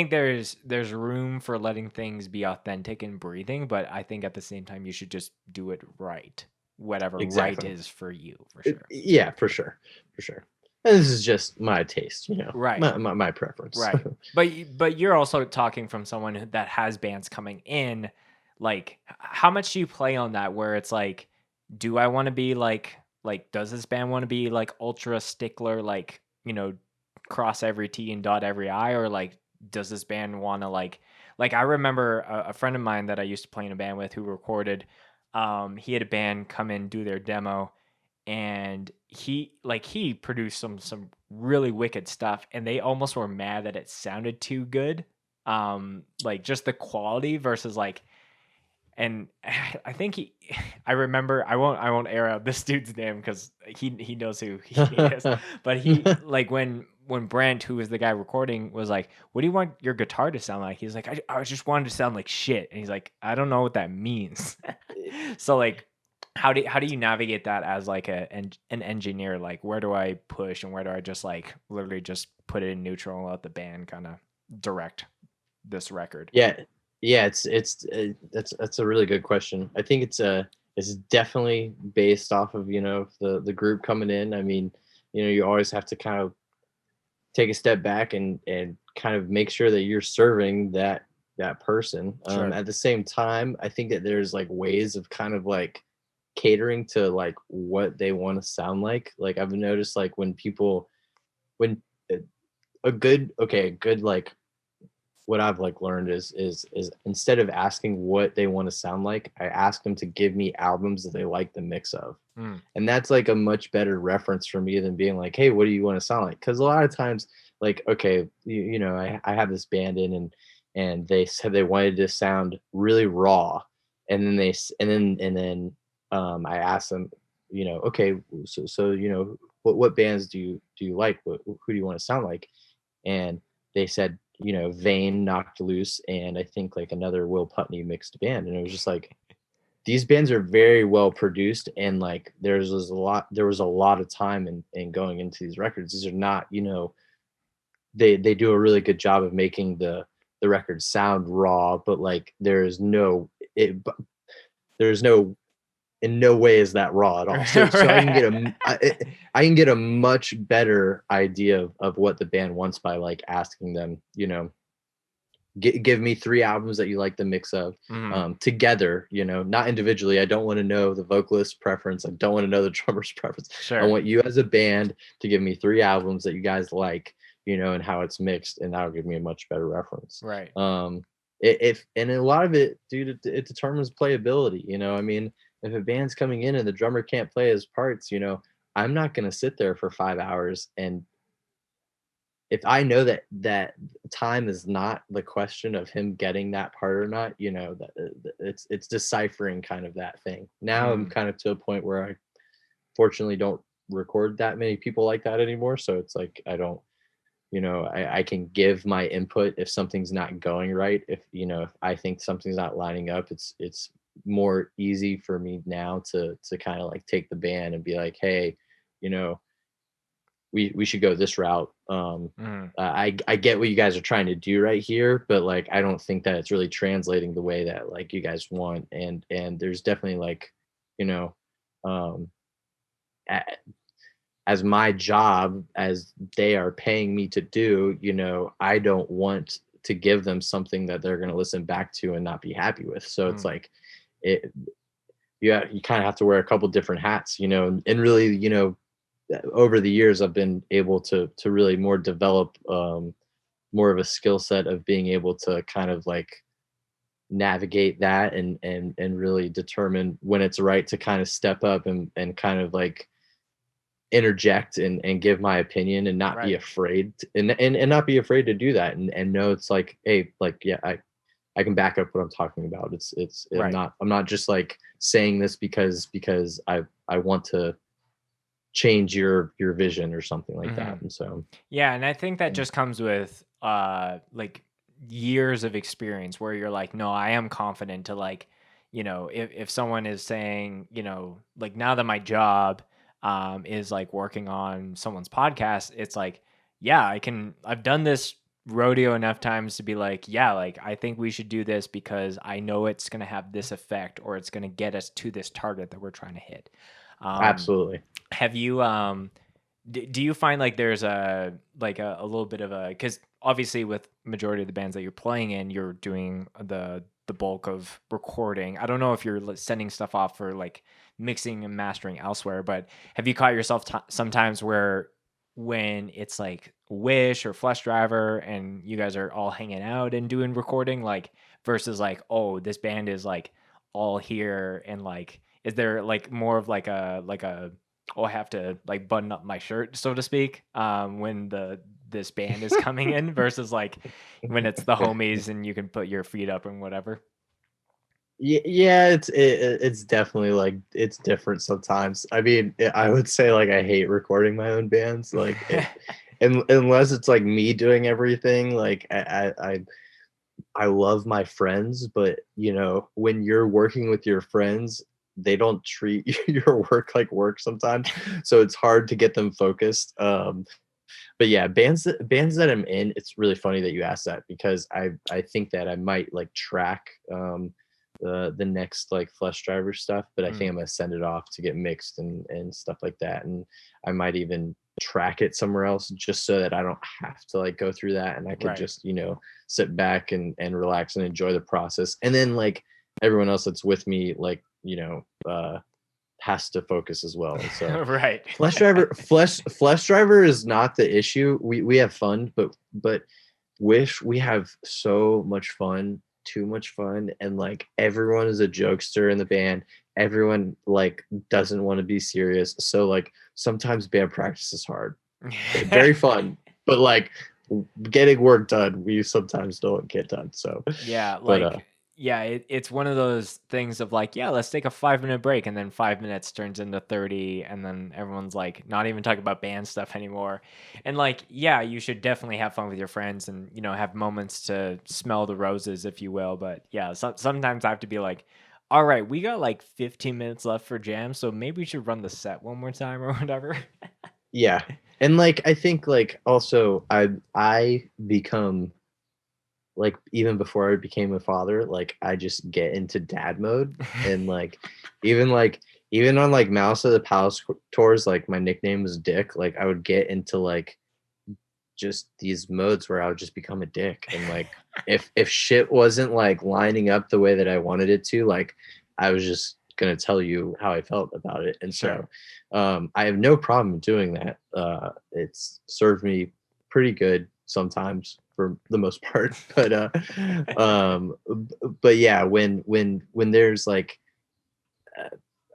Speaker 3: there's room for letting things be authentic and breathing, but I think at the same time you should just do it right, whatever
Speaker 1: Exactly.
Speaker 3: right is for you, for sure.
Speaker 1: Yeah, for sure. And this is just my taste, you know,
Speaker 3: Right.
Speaker 1: my preference.
Speaker 3: Right. But you're also talking from someone that has bands coming in. Like, how much do you play on that, where it's like, do I want to be like does this band want to be like ultra stickler, like, you know, cross every T and dot every I, or like does this band want to like I remember a friend of mine that I used to play in a band with who recorded, he had a band come in, do their demo, and he produced some really wicked stuff, and they almost were mad that it sounded too good, like just the quality versus like and I think I remember, I won't air out this dude's name because he knows who he is, but he, like, when Brent, who was the guy recording, was like, "What do you want your guitar to sound like?" He's like, I just wanted to sound like shit," and he's like, "I don't know what that means." So like, how do you navigate that as like an engineer? Like, where do I push and where do I just like literally just put it in neutral and let the band kind of direct this record?
Speaker 1: Yeah, yeah, that's a really good question. I think it's definitely based off of, the group coming in. I mean, you always have to kind of take a step back and kind of make sure that you're serving that person.
Speaker 3: Sure.
Speaker 1: At the same time, I think that there's like ways of kind of like catering to like what they want to sound like. Like I've noticed like when a a good like what I've like learned is instead of asking what they want to sound like, I ask them to give me albums that they like the mix of.
Speaker 3: Mm.
Speaker 1: And that's like a much better reference for me than being like, hey, what do you want to sound like? Because a lot of times, like, okay, I have this band in and they said they wanted to sound really raw. And then I asked them, okay, so what bands do you like? Who do you want to sound like? And they said, Vane, Knocked Loose, and I think like another Will Putney mixed band. And it was just like these bands are very well produced, and like there was a lot of time in going into these records. These are not, they do a really good job of making the record sound raw, but like there's no in no way is that raw at all. So I can get a much better idea of what the band wants by like asking them, give me 3 albums that you like the mix of,
Speaker 3: Mhm.
Speaker 1: together, not individually. I don't want to know the vocalist preference. I don't want to know the drummer's preference. I
Speaker 3: Sure.
Speaker 1: want you as a band to give me 3 albums that you guys like, and how it's mixed, and that'll give me a much better reference.
Speaker 3: Right.
Speaker 1: If and a lot of it, dude, it determines playability. I mean, if a band's coming in and the drummer can't play his parts, I'm not gonna sit there for 5 hours. And if I know that time is not the question of him getting that part or not, that it's deciphering kind of that thing. Now I'm
Speaker 3: Mm.
Speaker 1: kind of to a point where I fortunately don't record that many people like that anymore. So it's like I don't, I can give my input if something's not going right. If I think something's not lining up, it's more easy for me now to kind of like take the band and be like, hey, you know, we should go this route.
Speaker 3: Mhm.
Speaker 1: I get what you guys are trying to do right here, but like I don't think that it's really translating the way that like you guys want. And there's definitely like, you know, um, a- as my job as they are paying me to do, I don't want to give them something that they're going to listen back to and not be happy with. So it's
Speaker 3: Mm.
Speaker 1: like it you kind of have to wear a couple different hats, and really, over the years I've been able to really more develop more of a skill set of being able to kind of like navigate that and really determine when it's right to kind of step up and kind of like interject and give my opinion and not be
Speaker 3: Right.
Speaker 1: afraid and not be afraid to do that and know it's like, hey, like, yeah, I can back up what I'm talking about. It's
Speaker 3: Right.
Speaker 1: I'm not just like saying this because I want to change your vision or something like that.
Speaker 3: Mhm.
Speaker 1: And so
Speaker 3: Yeah, and I think that
Speaker 1: yeah.
Speaker 3: just comes with like years of experience where you're like, no, I am confident to like, if someone is saying, like now that my job is like working on someone's podcast, it's like, yeah, I've done this rodeo enough times to be like, yeah, like I think we should do this because I know it's going to have this effect or it's going to get us to this target that we're trying to hit.
Speaker 1: Absolutely.
Speaker 3: Have you do you find like there's a little bit of a, because obviously with majority of the bands that you're playing in, you're doing the bulk of recording. I don't know if you're sending stuff off for like mixing and mastering elsewhere, but have you caught yourself sometimes where when it's like Wish or FLESHDRIVER and you guys are all hanging out and doing recording, like versus like, oh, this band is like all here, and like is there like more of like a oh, I have to like button up my shirt, so to speak, when this band is coming in versus like when it's the homies and you can put your feet up and whatever.
Speaker 1: Yeah, it's definitely like it's different sometimes. I mean, I would say like I hate recording my own bands, like and unless it's like me doing everything. Like I love my friends, but you know, when you're working with your friends, they don't treat your work like work sometimes, so it's hard to get them focused. But yeah, bands that I'm in, it's really funny that you asked that because I think that I might like track the next like Flesh Driver stuff, but I think I'm gonna send it off to get mixed and stuff like that, and I might even track it somewhere else just so that I don't have to like go through that, and I could
Speaker 3: Right.
Speaker 1: just sit back and relax and enjoy the process, and then like everyone else that's with me like has to focus as well. And so
Speaker 3: Right.
Speaker 1: Flesh Driver is not the issue. We have fun, but wish we have so much fun, too much fun, and like everyone is a jokester in the band. Everyone like doesn't want to be serious. So like sometimes band practice is hard. Very fun, but like getting work done, we sometimes don't get done. So
Speaker 3: Yeah,
Speaker 1: but
Speaker 3: yeah, it's one of those things of like, yeah, let's take a 5 minute break, and then 5 minutes turns into 30, and then everyone's like not even talking about band stuff anymore. And like, yeah, you should definitely have fun with your friends and have moments to smell the roses, if you will. But yeah, sometimes I have to be like, all right, we got like 15 minutes left for jam, so maybe we should run the set one more time or whatever.
Speaker 1: yeah. And like I think like also I become like even before I became a father, like I just get into dad mode, and even on like Mouse of the Palace tours, like my nickname was Dick. Like I would get into like just these modes where I would just become a dick, and like if shit wasn't like lining up the way that I wanted it to, like I was just gonna tell you how I felt about it. And
Speaker 3: Sure.
Speaker 1: so I have no problem doing that. It's served me pretty good sometimes for the most part. But yeah, when there's like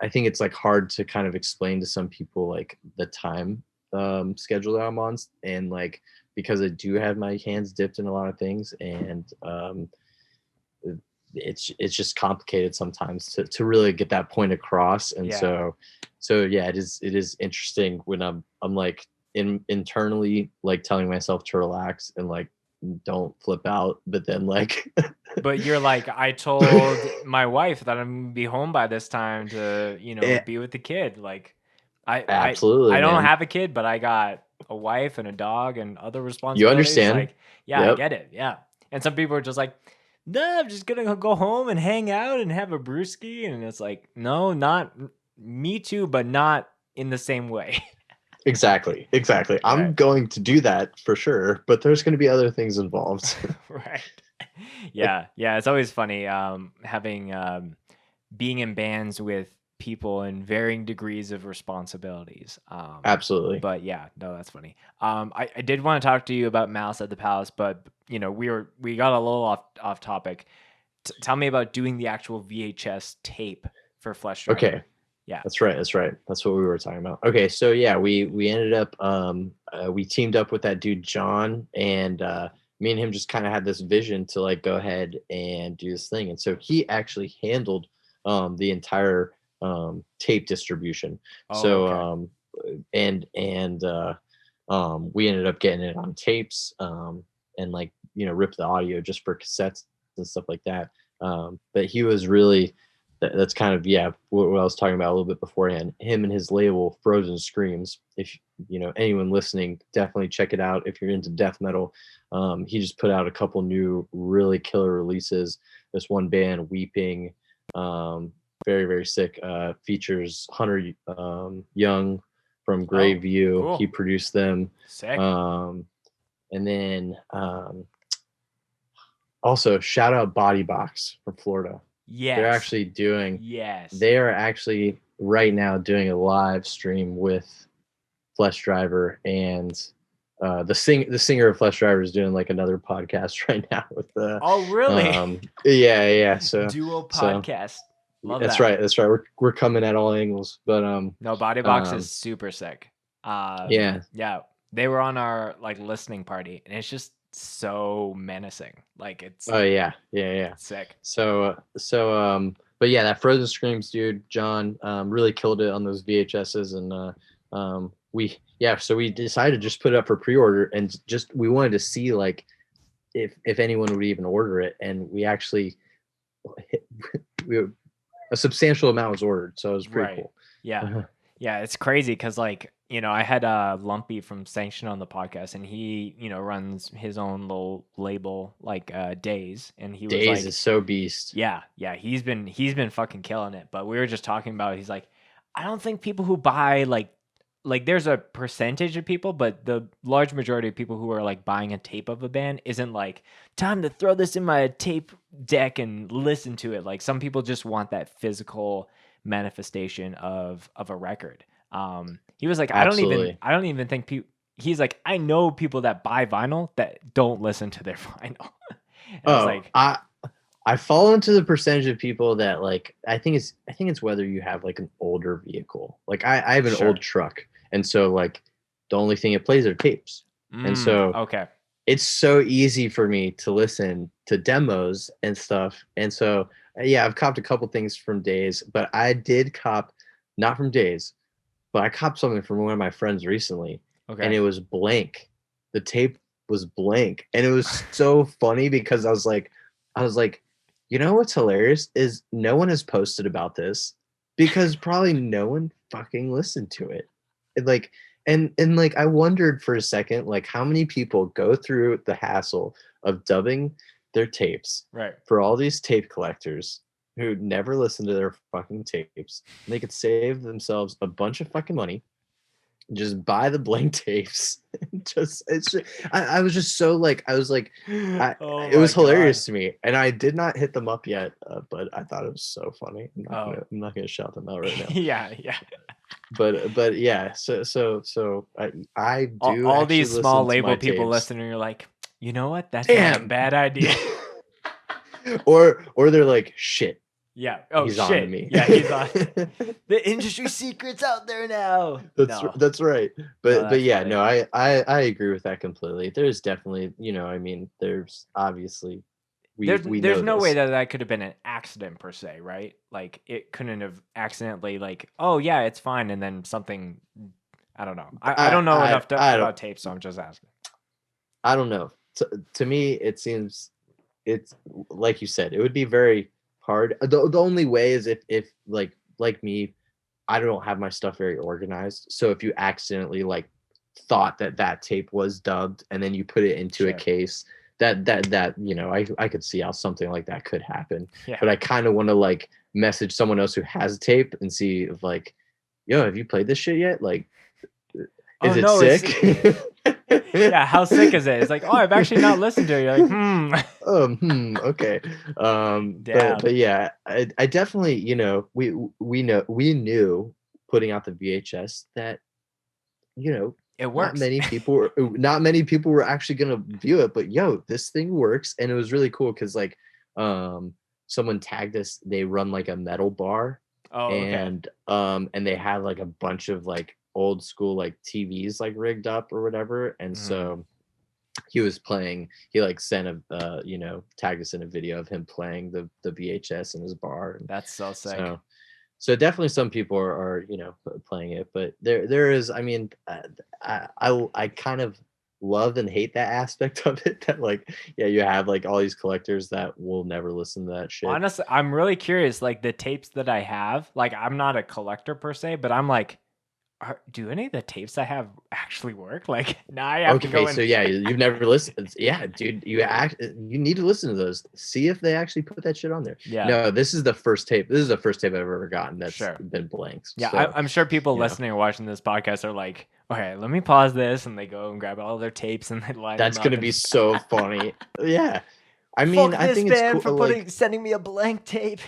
Speaker 1: I think it's like hard to kind of explain to some people like the time schedule that I'm on, and like because I do have my hands dipped in a lot of things, and it's just complicated sometimes to really get that point across. And
Speaker 3: Yeah.
Speaker 1: so yeah, it is interesting when I'm like internally like telling myself to relax and like don't flip out, but then like
Speaker 3: But you're like, I told my wife that I'm gonna be home by this time to,
Speaker 1: eh,
Speaker 3: be with the kid. Like, I I
Speaker 1: absolutely,
Speaker 3: I don't
Speaker 1: man,
Speaker 3: have a kid, but I got a wife and a dog and other
Speaker 1: you
Speaker 3: responsibilities.
Speaker 1: understand.
Speaker 3: Like, yeah, I
Speaker 1: Yep.
Speaker 3: get it. Yeah. And some people are just like, no, I'm just gonna go home and hang out and have a brewski. And it's like, no, not me too, but not in the same way.
Speaker 1: Exactly. I'm
Speaker 3: Right.
Speaker 1: going to do that for sure, but there's going to be other things involved.
Speaker 3: Right.
Speaker 1: Like,
Speaker 3: Yeah. It's always funny having being in bands with people in varying degrees of responsibilities.
Speaker 1: absolutely.
Speaker 3: But yeah, no, that's funny. I did want to talk to you about Mouse at the Palace, but we got a little off topic. Tell me about doing the actual VHS tape for Flesh Driver.
Speaker 1: Okay.
Speaker 3: Yeah.
Speaker 1: That's right. That's what we were talking about. Okay, so yeah, we ended up we teamed up with that dude John, and me and him just kind of had this vision to like go ahead and do this thing. And so he actually handled the entire tape distribution.
Speaker 3: Oh,
Speaker 1: So
Speaker 3: okay.
Speaker 1: we ended up getting it on tapes, and like rip the audio just for cassettes and stuff like that. But he was really that's kind of what I was talking about a little bit beforehand. Him and his label Frozen Screams. If anyone listening, definitely check it out if you're into death metal. He just put out a couple new really killer releases. This one band, Weeping, very very sick. Features Hunter Young from
Speaker 3: Oh,
Speaker 1: Grave He
Speaker 3: cool.
Speaker 1: produced them.
Speaker 3: Sick.
Speaker 1: And then also shout out Body Box from Florida. They're
Speaker 3: Yes.
Speaker 1: actually doing
Speaker 3: Yes.
Speaker 1: they are actually right now doing a live stream with Flesh Driver, and the singer of Flesh Driver is doing like another podcast right now with the
Speaker 3: Oh, really?
Speaker 1: yeah so
Speaker 3: Duo
Speaker 1: so
Speaker 3: podcast. Love
Speaker 1: that's
Speaker 3: that.
Speaker 1: right we're coming at all angles, but
Speaker 3: No, Body Box is super sick.
Speaker 1: yeah
Speaker 3: Yeah, they were on our like listening party, and it's just so menacing. Like it's
Speaker 1: Oh yeah, yeah.
Speaker 3: sick.
Speaker 1: But yeah, that Frozen Screams, dude, John, really killed it on those VHSs, and so we decided to just put it up for pre-order, and just we wanted to see like if anyone would even order it, and we actually a substantial amount was ordered, so it was pretty cool.
Speaker 3: Yeah. Yeah, it's crazy because, like, you know, I had Lumpy from Sanction on the podcast, and he, you know, runs his own little label, like Days, and he was
Speaker 1: Days
Speaker 3: like,
Speaker 1: is so beast.
Speaker 3: yeah, he's been fucking killing it. But we were just talking about, he's like, I don't think people who buy like there's a percentage of people, but the large majority of people who are like buying a tape of a band isn't like, time to throw this in my tape deck and listen to it. Like some people just want that physical manifestation of a record. He was like,
Speaker 1: Absolutely.
Speaker 3: I don't even think people. He's like, I know people that buy vinyl that don't listen to their vinyl. And I was like,
Speaker 1: I fall into the percentage of people that like I think it's whether you have like an older vehicle. Like I have an old truck, and so like the only thing it plays are tapes. And so
Speaker 3: okay,
Speaker 1: it's so easy for me to listen to demos and stuff. And so yeah, I've copped a couple things from Days, but I did cop not from Days, but I copped something from one of my friends recently.
Speaker 3: okay,
Speaker 1: And it was blank. The tape was blank, and it was so funny because I was like, you know what's hilarious is no one has posted about this because probably no one fucking listened to it. And like, and like I wondered for a second, like how many people go through the hassle of dubbing their tapes for all these tape collectors who never listen to their fucking tapes. And they could save themselves a bunch of fucking money. Just buy the blank tapes. I was just so like, I was like, it was hilarious to me, and I did not hit them up yet, but I thought it was so funny. I'm not gonna shout them out right now.
Speaker 3: yeah.
Speaker 1: But yeah, so I do
Speaker 3: all these small label people
Speaker 1: tapes.
Speaker 3: listening. You're like, you know what? That's not a bad idea.
Speaker 1: or they're like, shit.
Speaker 3: Yeah. Oh,
Speaker 1: he's
Speaker 3: shit.
Speaker 1: on me.
Speaker 3: Yeah, he's on. The industry secret's out there now.
Speaker 1: That's right. But yeah,
Speaker 3: funny.
Speaker 1: no, I agree with that completely. There's definitely, you know, I mean, there's obviously
Speaker 3: there's no way that could have been an accident per se, right? Like it couldn't have accidentally like, oh yeah, it's fine, and then something. I don't know. I don't know enough about tapes, so I'm just asking.
Speaker 1: I don't know. To me, it seems it's like you said, it would be very hard. The only way is if like me, I don't have my stuff very organized. So if you accidentally like thought that tape was dubbed and then you put it into a case, that you know, I could see how something like that could happen.
Speaker 3: Yeah.
Speaker 1: But I kind of want to like message someone else who has tape and see if like, yo, have you played this shit yet? Like, is it sick?
Speaker 3: Yeah, how sick is it? It's like, oh, I've actually not listened to it. You're like,
Speaker 1: okay. But yeah, I definitely, you know, we knew putting out the VHS that, you know,
Speaker 3: it works.
Speaker 1: Not many people were actually gonna view it, but yo, this thing works, and it was really cool because like, someone tagged us. They run like a metal bar, and they had like a bunch of like old school like TVs like rigged up or whatever, and so he was playing. He like sent a you know, tagged us in a video of him playing the VHS in his bar. And
Speaker 3: that's so sick.
Speaker 1: So definitely some people are you know, playing it, but there is, I mean, I kind of love and hate that aspect of it, that like, yeah, you have like all these collectors that will never listen to that shit.
Speaker 3: Honestly, I'm really curious, like the tapes that I have, like I'm not a collector per se, but I'm like, do any of the tapes I have actually work? Like now I have to go in.
Speaker 1: So yeah, you've never listened. Yeah, dude, you need to listen to those. See if they actually put that shit on there.
Speaker 3: Yeah.
Speaker 1: No, this is the first tape. This is the first tape I've ever gotten that's been blanks.
Speaker 3: Yeah,
Speaker 1: so,
Speaker 3: I'm sure people listening or watching this podcast are like, okay, let me pause this, and they go and grab all their tapes and they line
Speaker 1: that's
Speaker 3: them
Speaker 1: gonna
Speaker 3: up
Speaker 1: be so funny. Yeah, I mean, I think it's cool.
Speaker 3: For sending me a blank tape.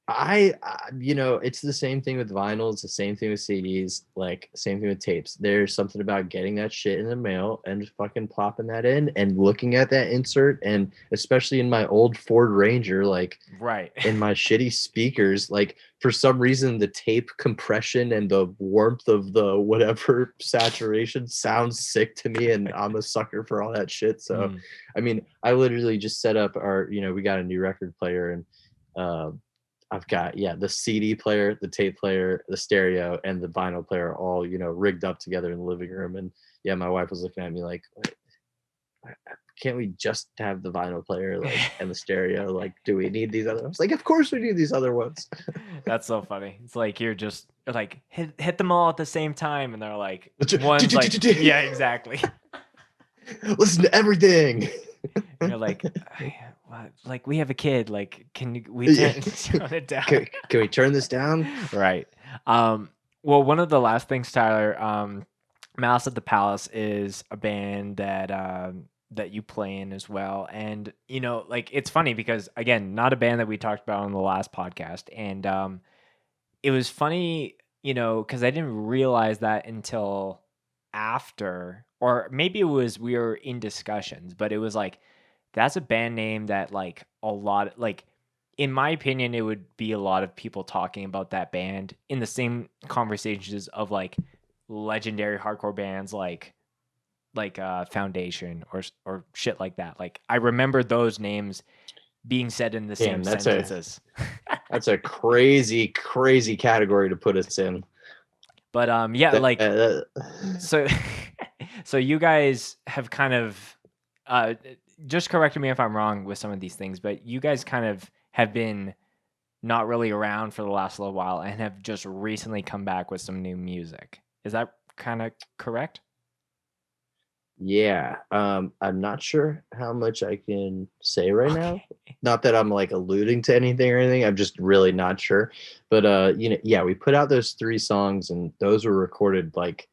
Speaker 1: You know, it's the same thing with vinyl. It's the same thing with CDs. Like, same thing with tapes. There's something about getting that shit in the mail and fucking plopping that in and looking at that insert. And especially in my old Ford Ranger, like
Speaker 3: Right.
Speaker 1: in my shitty speakers, like for some reason the tape compression and the warmth of the whatever saturation sounds sick to me, and I'm a sucker for all that shit. So,
Speaker 3: Mm.
Speaker 1: I mean, I literally just set up our, you know, we got a new record player, and I've got the CD player, the tape player, the stereo, and the vinyl player all, you know, rigged up together in the living room. And yeah, my wife was looking at me like, can't we just have the vinyl player like and the stereo? Like, do we need these other ones? Like, of course we need these other ones.
Speaker 3: That's so funny. It's like you're just like hit them all at the same time, and they're like one's like yeah, exactly.
Speaker 1: Listen to everything.
Speaker 3: And you're like, what? Like we have a kid. Like, can we tone it down?
Speaker 1: Can we turn this down?
Speaker 3: Right. Well, one of the last things, Tyler, Malice at the Palace is a band that you play in as well. And, you know, like it's funny because again, not a band that we talked about on the last podcast. And it was funny, you know, because I didn't realize that until after, or maybe it was we were in discussions, but it was like that's a band name that like a lot, like in my opinion, it would be a lot of people talking about that band in the same conversations of like legendary hardcore bands like Foundation or shit like that. Like I remember those names being said in the same sentences.
Speaker 1: That's a crazy category to put us in.
Speaker 3: But yeah, like so so you guys have kind of just correct me if I'm wrong with some of these things, but you guys kind of have been not really around for the last little while and have just recently come back with some new music. Is that kind of correct?
Speaker 1: Yeah. I'm not sure how much I can say right now. Not that I'm like alluding to anything or anything. I'm just really not sure. But you know, yeah, we put out those 3 songs, and those were recorded like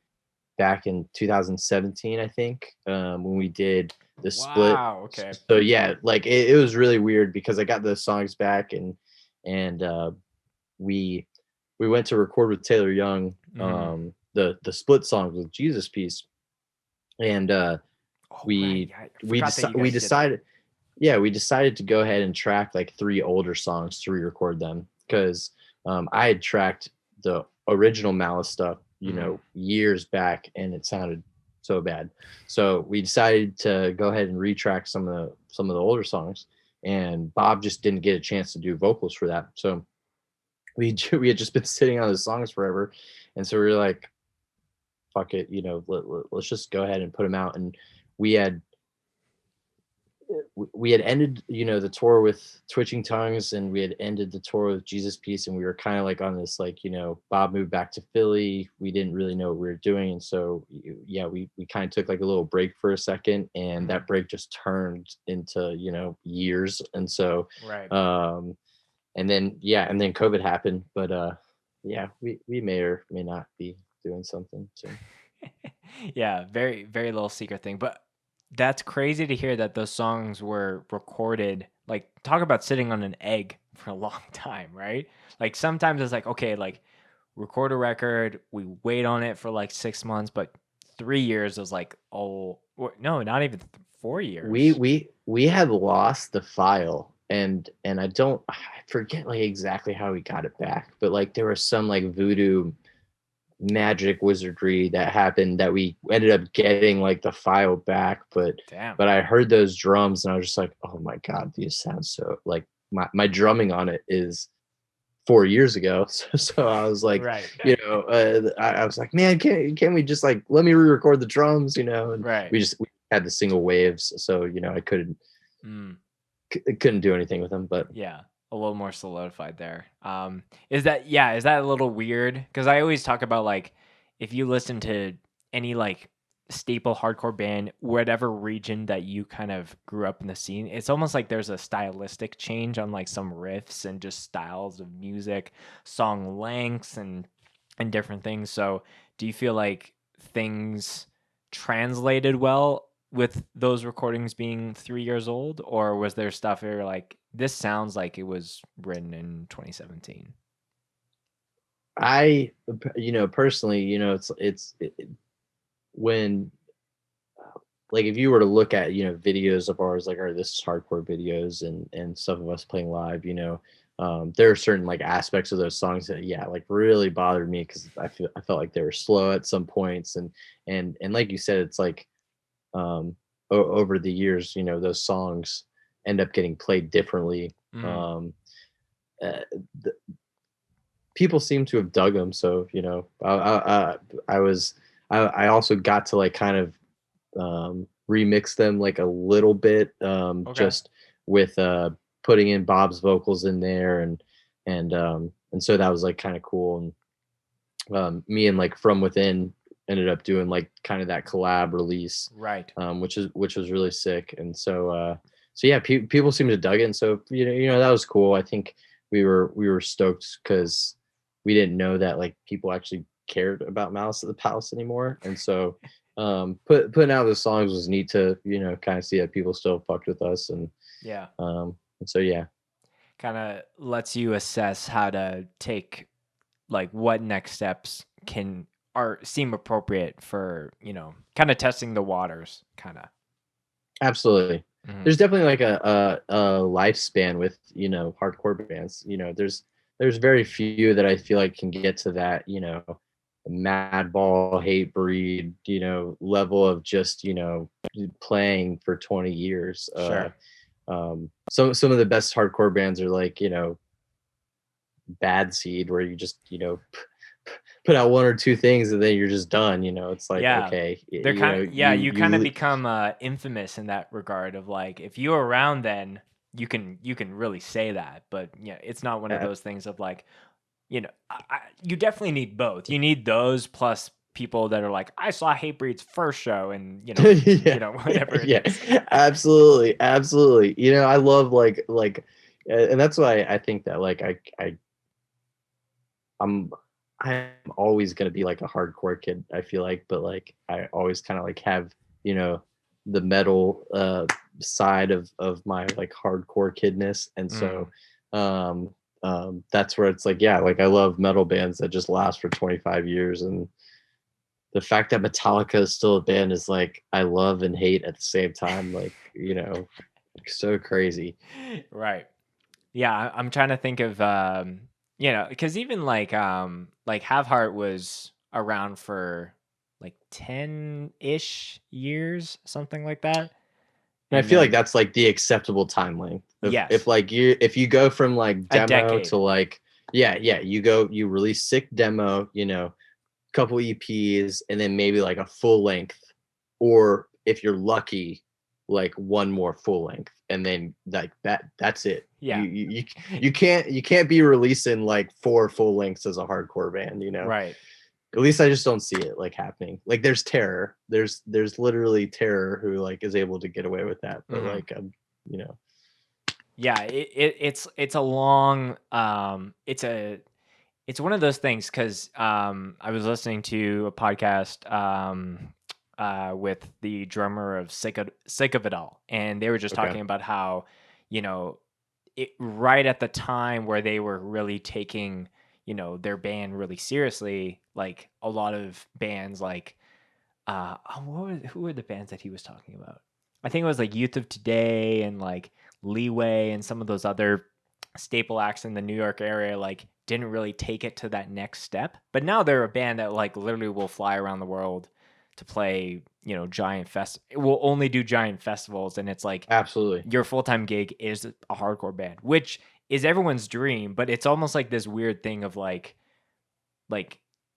Speaker 1: back in 2017, I think, when we did the split.
Speaker 3: Wow, okay.
Speaker 1: So yeah, like it was really weird because I got those songs back, and we went to record with Taylor Young, the split songs with Jesus Piece. And we decided to go ahead and track like 3 older songs to re-record them, because I had tracked the original Malice stuff, you know, years back, and it sounded so bad. So we decided to go ahead and retrack some of the older songs, and Bob just didn't get a chance to do vocals for that. So we had just been sitting on the songs forever, and so we were like, fuck it, you know, let's just go ahead and put them out. And we had ended, you know, the tour with Twitching Tongues, and we had ended the tour with Jesus Piece, and we were kind of like on this, like, you know, Bob moved back to Philly, we didn't really know what we were doing, and so yeah, we kind of took like a little break for a second, and that break just turned into, you know, years. And so
Speaker 3: right.
Speaker 1: and then COVID happened, but yeah, we may or may not be doing something. So
Speaker 3: yeah, very, very little secret thing. But that's crazy to hear that those songs were recorded. Like, talk about sitting on an egg for a long time, right? Like, sometimes it's like, okay, like, record a record, we wait on it for like 6 months, but 3 years is like, oh, no, not even 4 years.
Speaker 1: We had lost the file, and I forget like exactly how we got it back, but like there was some like voodoo magic wizardry that happened that we ended up getting like the file back. But I heard those drums, and I was just like, oh my god, these sound so like my drumming on it is 4 years ago. So I was like, right. You know, I was like, man, can we just like let me re-record the drums, you know? And we had the single waves, so you know I couldn't do anything with them. But
Speaker 3: yeah, a little more solidified there. Is that a little weird? Because I always talk about like if you listen to any like staple hardcore band, whatever region that you kind of grew up in the scene, it's almost like there's a stylistic change on like some riffs and just styles of music, song lengths, and different things. So do you feel like things translated well with those recordings being 3 years old, or was there stuff where you're like, this sounds like it was written in 2017?
Speaker 1: I, personally, when, like, if you were to look at, videos of ours, like, this is hardcore videos and stuff of us playing live, there are certain like aspects of those songs that, yeah, like really bothered me because I felt like they were slow at some points, and like you said, it's like, over the years, those songs end up getting played differently. Um, uh, People seem to have dug them. So, I also got to like kind of remix them like a little bit,
Speaker 3: Okay.
Speaker 1: just with putting in Bob's vocals in there, and so that was like kind of cool. And me and like From Within ended up doing like kind of that collab release,
Speaker 3: Right.
Speaker 1: which was really sick. And so yeah, people seem to dug it, and so that was cool. I think we were stoked because we didn't know that like people actually cared about Malice at the Palace anymore, and so putting out the songs was neat to kind of see that people still fucked with us, and
Speaker 3: Yeah.
Speaker 1: and so yeah.
Speaker 3: Kind of lets you assess how to take like what next steps seem appropriate for, kind of testing the waters, kind of.
Speaker 1: Absolutely.
Speaker 3: Mhm.
Speaker 1: There's definitely like a lifespan with, hardcore bands. There's very few that I feel like can get to that, Madball, Hatebreed, level of just, playing for 20 years.
Speaker 3: Sure.
Speaker 1: Some of the best hardcore bands are like, Bad Seed, where you just, put out one or two things and then you're just done. It's like,
Speaker 3: Yeah.
Speaker 1: okay,
Speaker 3: They're kind of, yeah, you kind of
Speaker 1: you
Speaker 3: become infamous in that regard of like, if you were around then, you can really say that. But yeah, it's not one of those things of like, you definitely need both. You need those plus people that are like, I saw Hatebreed's first show, and
Speaker 1: yeah,
Speaker 3: whatever
Speaker 1: yeah,
Speaker 3: it is.
Speaker 1: absolutely, absolutely. I love and that's why I think that like I'm I'm always gonna be like a hardcore kid, I feel like, but like I always kind of like have the metal side of my like hardcore kidness, and so um that's where it's like, yeah, like I love metal bands that just last for 25 years, and the fact that Metallica is still a band is like I love and hate at the same time, like so crazy.
Speaker 3: Right. Yeah, I'm trying to think of because even like Have Heart was around for like 10-ish years, something like that.
Speaker 1: And I
Speaker 3: And
Speaker 1: feel like
Speaker 3: then
Speaker 1: that's like the acceptable time length. If
Speaker 3: yes,
Speaker 1: like if you go from like
Speaker 3: a
Speaker 1: demo
Speaker 3: decade.
Speaker 1: to like, yeah, you release sick demo, couple EPs, and then maybe like a full length, or if you're lucky, like one more full length, and then like that's it.
Speaker 3: Yeah.
Speaker 1: You can't be releasing like 4 full lengths as a hardcore band,
Speaker 3: Right.
Speaker 1: At least I just don't see it like happening. Like there's Terror. There's literally Terror who like is able to get away with that. But like you know.
Speaker 3: Yeah, it's a long it's one of those things because I was listening to a podcast with the drummer of Sick of It All, and they were just
Speaker 1: Okay.
Speaker 3: talking about how, right at the time where they were really taking, their band really seriously, like a lot of bands like, who were the bands that he was talking about? I think it was like Youth of Today and like Leeway and some of those other staple acts in the New York area, like didn't really take it to that next step. But now they're a band that like literally will fly around the world to play, will only do giant festivals, and it's like
Speaker 1: Absolutely.
Speaker 3: your full-time gig is a hardcore band, which is everyone's dream, but it's almost like this weird thing of like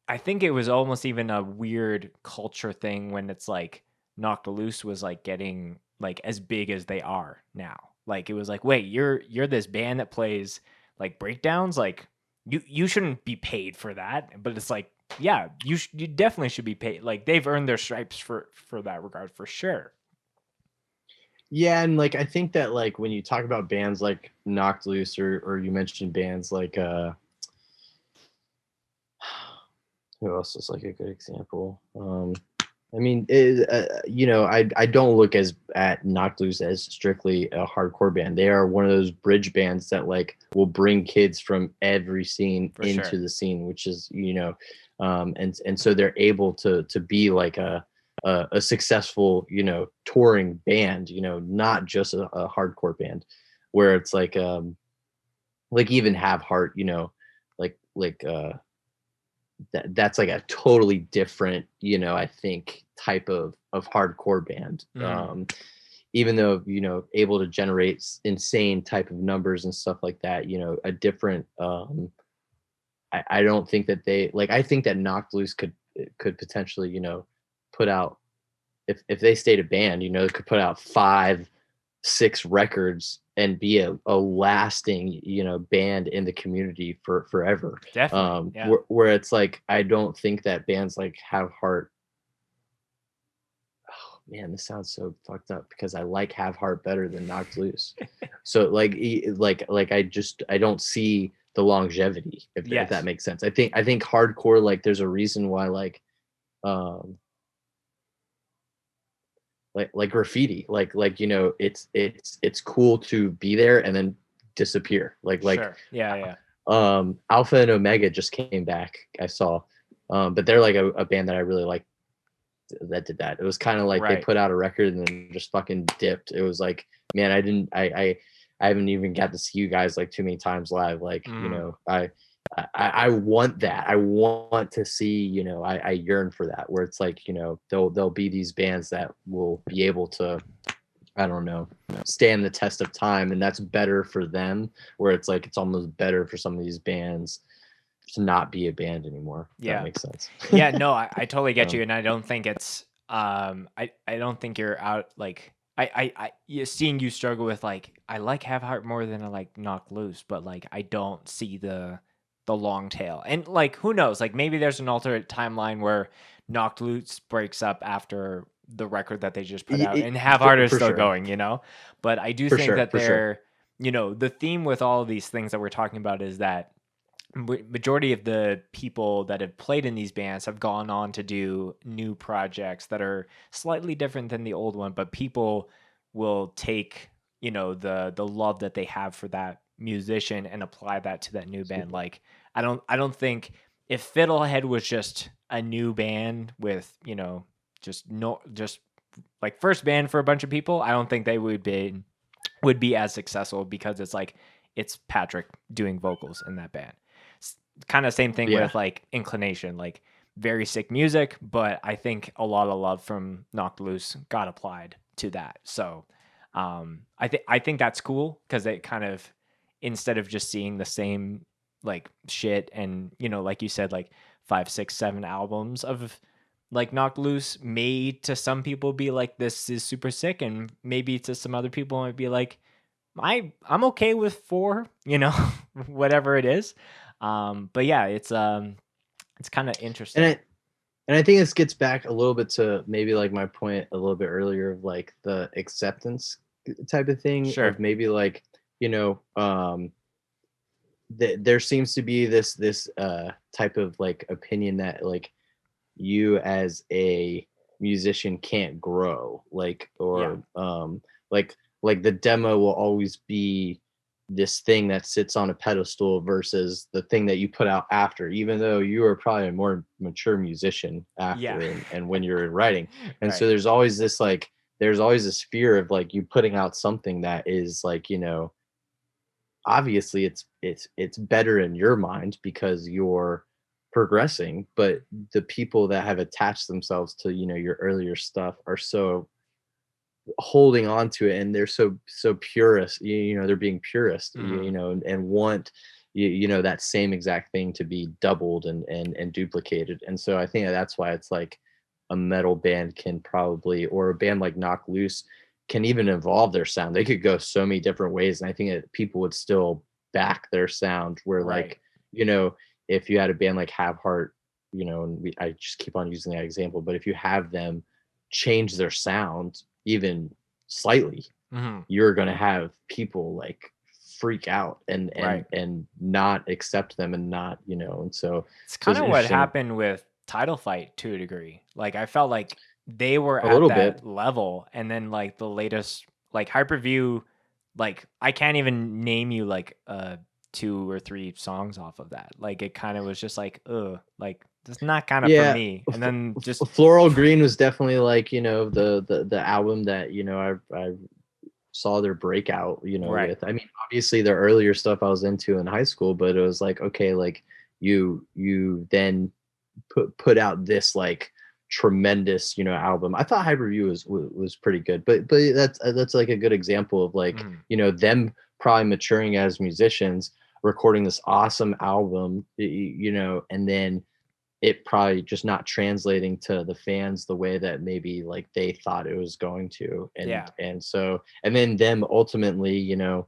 Speaker 3: I think it was almost even a weird culture thing when it's like Knocked Loose was like getting like as big as they are now. Like it was like, wait, you're this band that plays like breakdowns, like you shouldn't be paid for that. But it's like, yeah, you definitely should be paid. Like they've earned their stripes for that regard for sure.
Speaker 1: Yeah, and like I think that like when you talk about bands like Knocked Loose, or you mentioned bands like who else is like a good example? I mean, I don't look at Knocked Loose as strictly a hardcore band. They are one of those bridge bands that like will bring kids from every scene
Speaker 3: For
Speaker 1: into
Speaker 3: sure.
Speaker 1: the scene, which is and so they're able to be like a successful touring band, not just a hardcore band, where it's like even Have Heart, like that's like a totally different, I think type of hardcore band. Even though, able to generate insane type of numbers and stuff like that, a different I don't think that they like I think that Knocked Loose could potentially, put out if they stayed a band, could put out 5-6 records and be a lasting, band in the community for forever.
Speaker 3: Definitely. Yeah.
Speaker 1: Where it's like I don't think that bands like Have Heart. Oh man, this sounds so fucked up because I like Have Heart better than Knocked Loose. So like I don't see the longevity if
Speaker 3: Yes.
Speaker 1: that makes sense. I think hardcore, like there's a reason why um like graffiti, like it's cool to be there and then disappear.
Speaker 3: Sure. Yeah.
Speaker 1: Alpha and Omega just came back, I saw, but they're like a band that I really like that did that. It was kind of like they
Speaker 3: Right.
Speaker 1: put out a record and then just fucking dipped. It was like, man, I haven't even got to see you guys like too many times live. Like, I want that. I want to see, I yearn for that, where it's like, there'll be these bands that will be able to, I don't know, stand the test of time, and that's better for them, where it's like it's almost better for some of these bands to not be a band anymore. If
Speaker 3: Yeah.
Speaker 1: that makes sense.
Speaker 3: Yeah, no, I totally get you, and I don't think it's I don't think you're out like seeing you struggle with like I like Have Heart more than I like Knock Loose, but like I don't see the long tail. And like who knows, like maybe there's an alternate timeline where Knocked Loose breaks up after the record that they just put out and Have Heart is still
Speaker 1: sure.
Speaker 3: going, but I do
Speaker 1: For
Speaker 3: think
Speaker 1: sure,
Speaker 3: that
Speaker 1: for sure.
Speaker 3: they're the theme with all of these things that we're talking about is that majority of the people that have played in these bands have gone on to do new projects that are slightly different than the old one, but people will take the love that they have for that musician and apply that to that new band. Like I don't think if Fiddlehead was just a new band with just like first band for a bunch of people, I don't think they would be as successful because it's like it's Patrick doing vocals in that band. Kind of same thing with like Inclination, like very sick music, but I think a lot of love from Knocked Loose got applied to that. So I think that's cool because it kind of, instead of just seeing the same like shit and like you said, like 5, 6, 7 albums of like Knocked Loose, may to some people be like this is super sick, and maybe to some other people might be like I'm okay with 4, whatever it is. But yeah, it's kind of interesting.
Speaker 1: And I think this gets back a little bit to maybe like my point a little bit earlier of like the acceptance type of thing.
Speaker 3: Sure.
Speaker 1: Of maybe like, there seems to be this type of like opinion that like you as a musician can't grow, like, or like the demo will always be this thing that sits on a pedestal versus the thing that you put out after, even though you are probably a more mature musician after and when you're writing. And so there's always this fear of like you putting out something that is like, obviously it's better in your mind because you're progressing, but the people that have attached themselves to your earlier stuff are so holding on to it, and they're so purist, they're being purist, and want that same exact thing to be doubled and duplicated. And so I think that's why it's like a metal band can probably, or a band like Knock Loose can even evolve their sound. They could go so many different ways, and I think that people would still back their sound, where like if you had a band like Have Heart, and I just keep on using that example, but if you have them change their sound even slightly, you're gonna have people like freak out and not accept them, and not, and so
Speaker 3: it's kind of what happened with Title Fight to a degree. Like I felt like they were
Speaker 1: A
Speaker 3: at
Speaker 1: little
Speaker 3: that
Speaker 1: bit.
Speaker 3: level, and then like the latest like Hyperview, like I can't even name you like 2 or 3 songs off of that. Like it kind of was just like, ugh, like it's not kind of for
Speaker 1: Yeah,
Speaker 3: me. And then just
Speaker 1: Floral Green was definitely like, you know, the album that, you know, I saw their breakout, you know,
Speaker 3: right,
Speaker 1: with. I mean, obviously the earlier stuff I was into in high school, but it was like, okay, like you then put out this like tremendous, you know, album. I thought Hyperview was pretty good, but that's like a good example of like,
Speaker 3: mhm,
Speaker 1: you know, them probably maturing as musicians, recording this awesome album, you know, and then it probably just not translating to the fans the way that maybe like they thought it was going to.
Speaker 3: yeah.
Speaker 1: And so and then them ultimately, you know,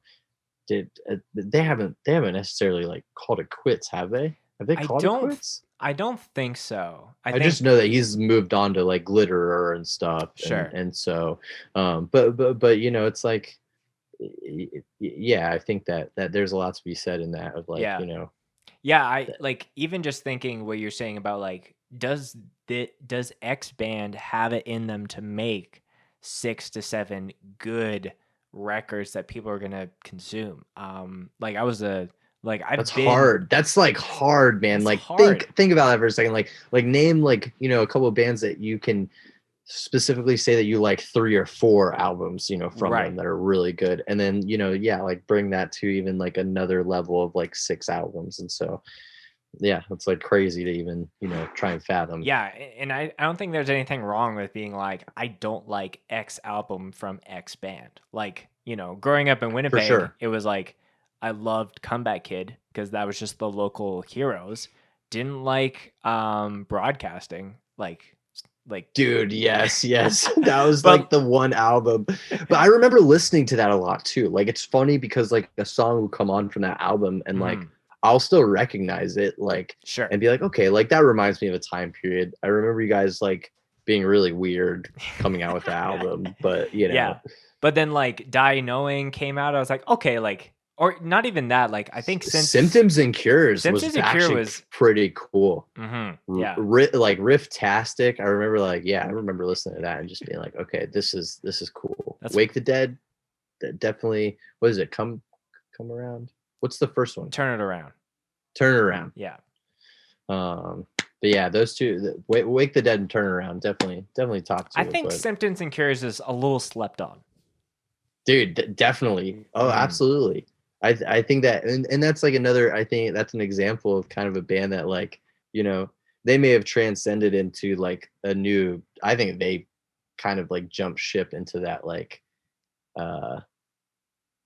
Speaker 1: did they haven't necessarily like called it quits, have they
Speaker 3: I
Speaker 1: called it
Speaker 3: don't
Speaker 1: quits?
Speaker 3: I don't think so. I
Speaker 1: I just
Speaker 3: think
Speaker 1: know that he's moved on to like Glitterer and stuff,
Speaker 3: sure.
Speaker 1: and so but you know, it's like yeah, I think that there's a lot to be said in that of like,
Speaker 3: Yeah.
Speaker 1: you know,
Speaker 3: Yeah, I like even just thinking what you're saying about like does X band have it in them to make 6 to 7 good records that people are going to consume? Like I was a like
Speaker 1: that's
Speaker 3: I've been
Speaker 1: hard. That's like hard, man.
Speaker 3: it's
Speaker 1: Like
Speaker 3: hard.
Speaker 1: think about that for a second. Like name like, you know, a couple of bands that you can specifically say that you like 3 or 4 albums, you know, from them
Speaker 3: Right.
Speaker 1: that are really good. And then, you know, yeah, like bring that to even like another level of like 6 albums. And so, yeah, it's like crazy to even, you know, try and fathom.
Speaker 3: Yeah, and I don't think there's anything wrong with being like, I don't like X album from X band. Like, you know, growing up in
Speaker 1: For
Speaker 3: Winnipeg,
Speaker 1: sure.
Speaker 3: it was like I loved Comeback Kid because that was just the local heroes. Didn't like broadcasting, like
Speaker 1: Dude, yes, yes. That was like
Speaker 3: but
Speaker 1: the one album. But I remember listening to that a lot too. Like it's funny because like a song will come on from that album and like
Speaker 3: mhm,
Speaker 1: I'll still recognize it like
Speaker 3: sure.
Speaker 1: and be like, okay, like that reminds me of a time period. I remember you guys like being really weird coming out with the album, but you know,
Speaker 3: Yeah. But then like Die Knowing came out. I was like, okay, like or not even that. Like I think since
Speaker 1: Symptoms and Cures was
Speaker 3: Symptoms and Cure
Speaker 1: actually
Speaker 3: was
Speaker 1: pretty cool.
Speaker 3: yeah.
Speaker 1: Like Riff-tastic. I remember like yeah, I remember listening to that and just being like, okay, this is cool.
Speaker 3: That's
Speaker 1: Wake the Dead, definitely. What is it? Come around. What's the first one?
Speaker 3: Turn It Around.
Speaker 1: Turn It Around.
Speaker 3: Yeah.
Speaker 1: But yeah, those two, Wake the Dead and Turn It Around, definitely top
Speaker 3: I
Speaker 1: two.
Speaker 3: think
Speaker 1: But
Speaker 3: Symptoms and Cures is a little slept on.
Speaker 1: dude, definitely. Oh,
Speaker 3: Mhm.
Speaker 1: absolutely. I think that, and that's like another. I think that's an example of kind of a band that like, you know, they may have transcended into like a new. I think they kind of like jump ship into that like uh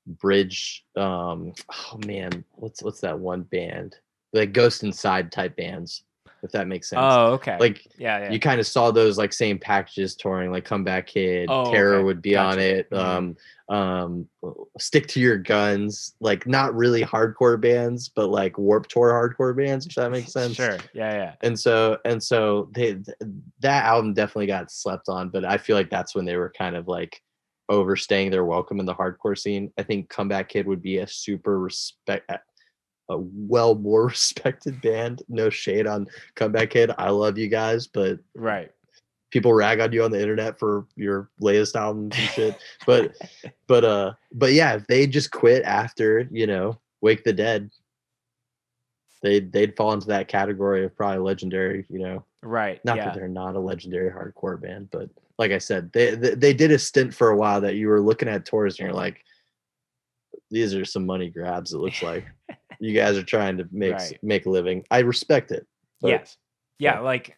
Speaker 1: bridge. Oh man, what's that one band, like Ghost Inside type bands, if that makes sense.
Speaker 3: Oh, okay.
Speaker 1: Like
Speaker 3: Yeah, yeah.
Speaker 1: you kind of saw those like same packages touring, like Comeback Kid,
Speaker 3: Oh,
Speaker 1: Terror
Speaker 3: okay.
Speaker 1: would be on
Speaker 3: Gotcha.
Speaker 1: it.
Speaker 3: Mhm.
Speaker 1: Um Stick to Your Guns, like not really hardcore bands but like Warped Tour hardcore bands, if that makes sense.
Speaker 3: Sure. Yeah, yeah.
Speaker 1: And so that album definitely got slept on, but I feel like that's when they were kind of like overstaying their welcome in the hardcore scene. I think Comeback Kid would be a well more respected band. No shade on Comeback Kid. I love you guys, but
Speaker 3: Right.
Speaker 1: people rag on you on the internet for your latest albums and shit. But but yeah, if they just quit after, you know, Wake the Dead, they'd fall into that category of probably legendary, you know.
Speaker 3: Right.
Speaker 1: Not that
Speaker 3: Yeah.
Speaker 1: they're not a legendary hardcore band, but like I said, they did a stint for a while that you were looking at tours and you're like, these are some money grabs. It looks like you guys are trying to
Speaker 3: Right.
Speaker 1: make a living. I respect it, but
Speaker 3: Yes. Yeah, like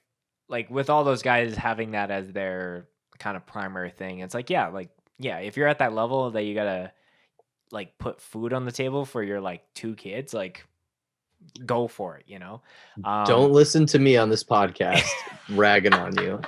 Speaker 3: with all those guys having that as their kind of primary thing, it's like, yeah, if you're at that level that you gotta like put food on the table for your like 2 kids, like go for it, you know?
Speaker 1: don't
Speaker 3: Um
Speaker 1: listen to me on this podcast ragging on you.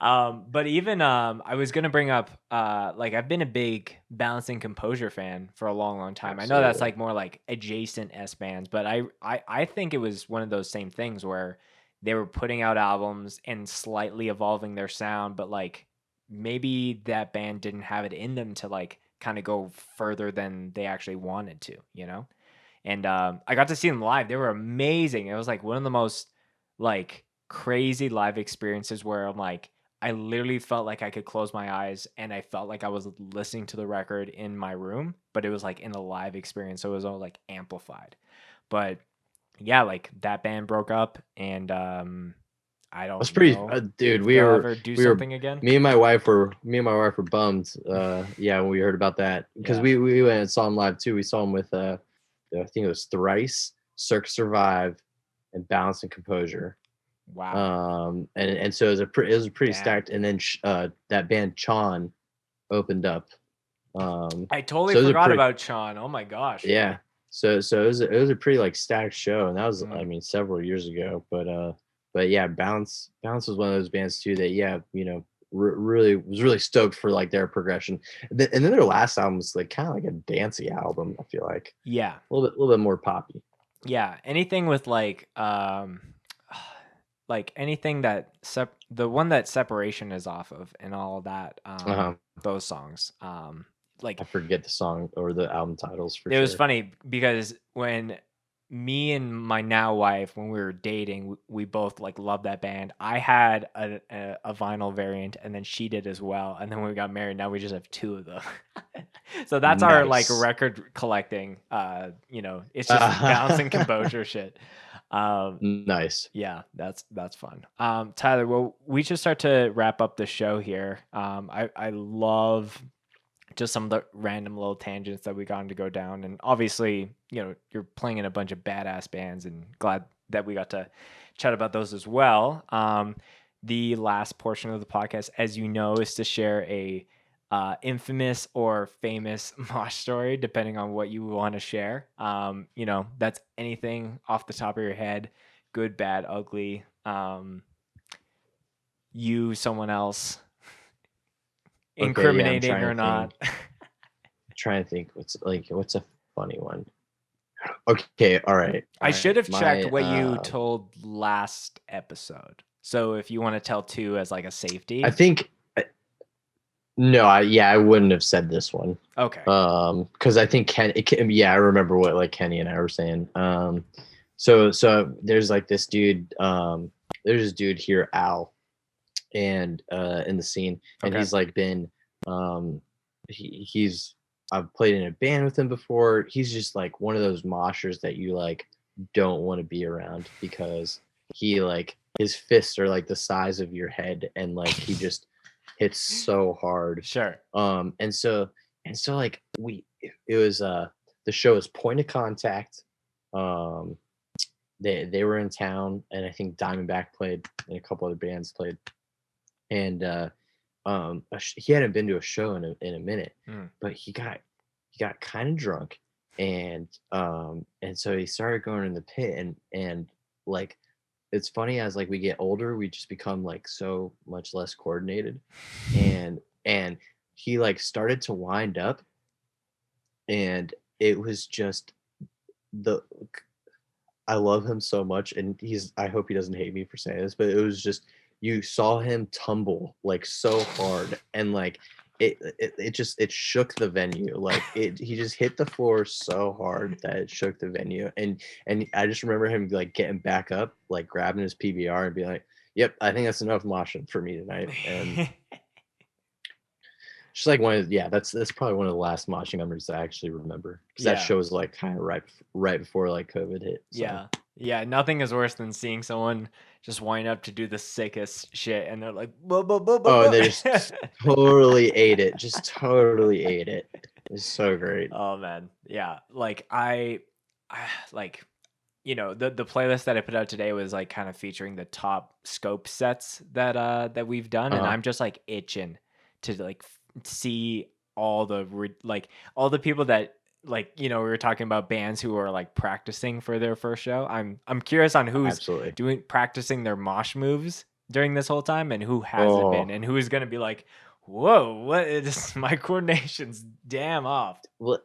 Speaker 3: but even I was gonna bring up like I've been a big Balancing Composure fan for a long, long time. I know that's
Speaker 1: Absolutely.
Speaker 3: like more like adjacent S bands, but I think it was one of those same things where they were putting out albums and slightly evolving their sound, but like maybe that band didn't have it in them to like kind of go further than they actually wanted to, you know? And I got to see them live. They were amazing. It was like one of the most like crazy live experiences where I'm like, I literally felt like I could close my eyes and I felt like I was listening to the record in my room, but it was like in a live experience, so it was all like amplified. But yeah, like that band broke up, and I
Speaker 1: That's
Speaker 3: don't
Speaker 1: pretty,
Speaker 3: know
Speaker 1: dude.
Speaker 3: if
Speaker 1: We
Speaker 3: they'll
Speaker 1: were
Speaker 3: ever do
Speaker 1: we were
Speaker 3: something again.
Speaker 1: me and my wife were bummed. Yeah, when we heard about that, because
Speaker 3: Yeah.
Speaker 1: we went and saw him live too. We saw him with I think it was Thrice, Cirque Survive, and Balance and Composure.
Speaker 3: Wow.
Speaker 1: And so it was a pretty
Speaker 3: Damn.
Speaker 1: stacked. And then that band Chon opened up.
Speaker 3: I totally
Speaker 1: so it was a
Speaker 3: forgot
Speaker 1: pretty-
Speaker 3: about Sean. Oh my gosh.
Speaker 1: Yeah. So it was a pretty like stacked show, and that was I
Speaker 3: Mm.
Speaker 1: mean several years ago. But yeah, Balance was one of those bands too that really was really stoked for like their progression. And then their last album was like kind of like a dancey album. I feel like
Speaker 3: Yeah.
Speaker 1: a little bit more poppy.
Speaker 3: Yeah. Anything with like anything that the one that Separation is off of and all of that, those songs. Like
Speaker 1: I forget the song or the album titles for
Speaker 3: it
Speaker 1: sure.
Speaker 3: was funny because when me and my now wife, when we were dating, we both like loved that band. I had a vinyl variant, and then she did as well. And then when we got married, now we just have two of them. So that's our like
Speaker 1: Nice.
Speaker 3: record collecting. It's just Balance and Composure shit.
Speaker 1: Nice.
Speaker 3: Yeah, that's fun. Tyler, well, we should start to wrap up the show here. I love just some of the random little tangents that we got to go down, and obviously, you're playing in a bunch of badass bands, and glad that we got to chat about those as well. The last portion of the podcast, as you know, is to share a infamous or famous mosh story, depending on what you want to share. That's anything off the top of your head, good, bad, ugly. Someone else, incriminating or not.
Speaker 1: Trying to think what's a funny one. Okay, all right.
Speaker 3: I should have checked what you told last episode. So if you want to tell two as like a safety,
Speaker 1: I think. No, I wouldn't have said this one.
Speaker 3: Okay.
Speaker 1: Because I think I remember what like Kenny and I were saying. So there's like this dude. There's this dude here, Al, and in the scene, and he's like been. I've played in a band with him before. He's just like one of those moshers that you like don't want to be around because he like his fists are like the size of your head, and like he just hits so hard.
Speaker 3: Sure.
Speaker 1: And so like it was the show was Point of Contact. They were in town, and I think Diamondback played, and a couple other bands played, and he hadn't been to a show in a minute, but he got kind of drunk, and so he started going in the pit, and like it's funny, as like we get older, we just become like so much less coordinated, and he like started to wind up, and it was just I love him so much, and I hope he doesn't hate me for saying this, but it was just, you saw him tumble like so hard, and like it shook the venue. Like he just hit the floor so hard that it shook the venue. And I just remember him like getting back up, like grabbing his PBR and being like, "Yep, I think that's enough moshing for me tonight." And just like that's probably one of the last moshing memories I actually remember, because that show was like kind of right before like COVID hit. So.
Speaker 3: Yeah, nothing is worse than seeing someone just wind up to do the sickest shit, and they're like,
Speaker 1: and they just totally ate it. Just totally ate it. It's so great.
Speaker 3: Oh man, yeah. Like I like, the playlist that I put out today was like kind of featuring the top scope sets that we've done, and I'm just like itching to like see all the people that, like, we were talking about bands who are like practicing for their first show. I'm curious on who's practicing their mosh moves during this whole time, and who hasn't been, and who is going to be like, whoa, what is my coordination's damn off.
Speaker 1: Well,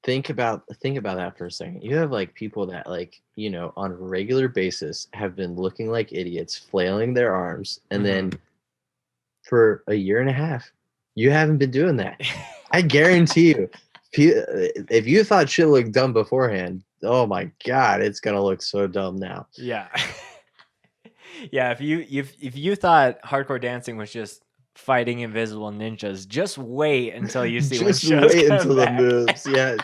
Speaker 1: think about that for a second. You have like people that like, on a regular basis have been looking like idiots, flailing their arms, and then for a year and a half, you haven't been doing that. I guarantee you. If you thought shit looked dumb beforehand, oh my god, it's gonna look so dumb now.
Speaker 3: Yeah. Yeah, if you thought hardcore dancing was just fighting invisible ninjas, just wait until you see when
Speaker 1: Just
Speaker 3: shows
Speaker 1: wait
Speaker 3: come
Speaker 1: until the
Speaker 3: back.
Speaker 1: moves. Yeah,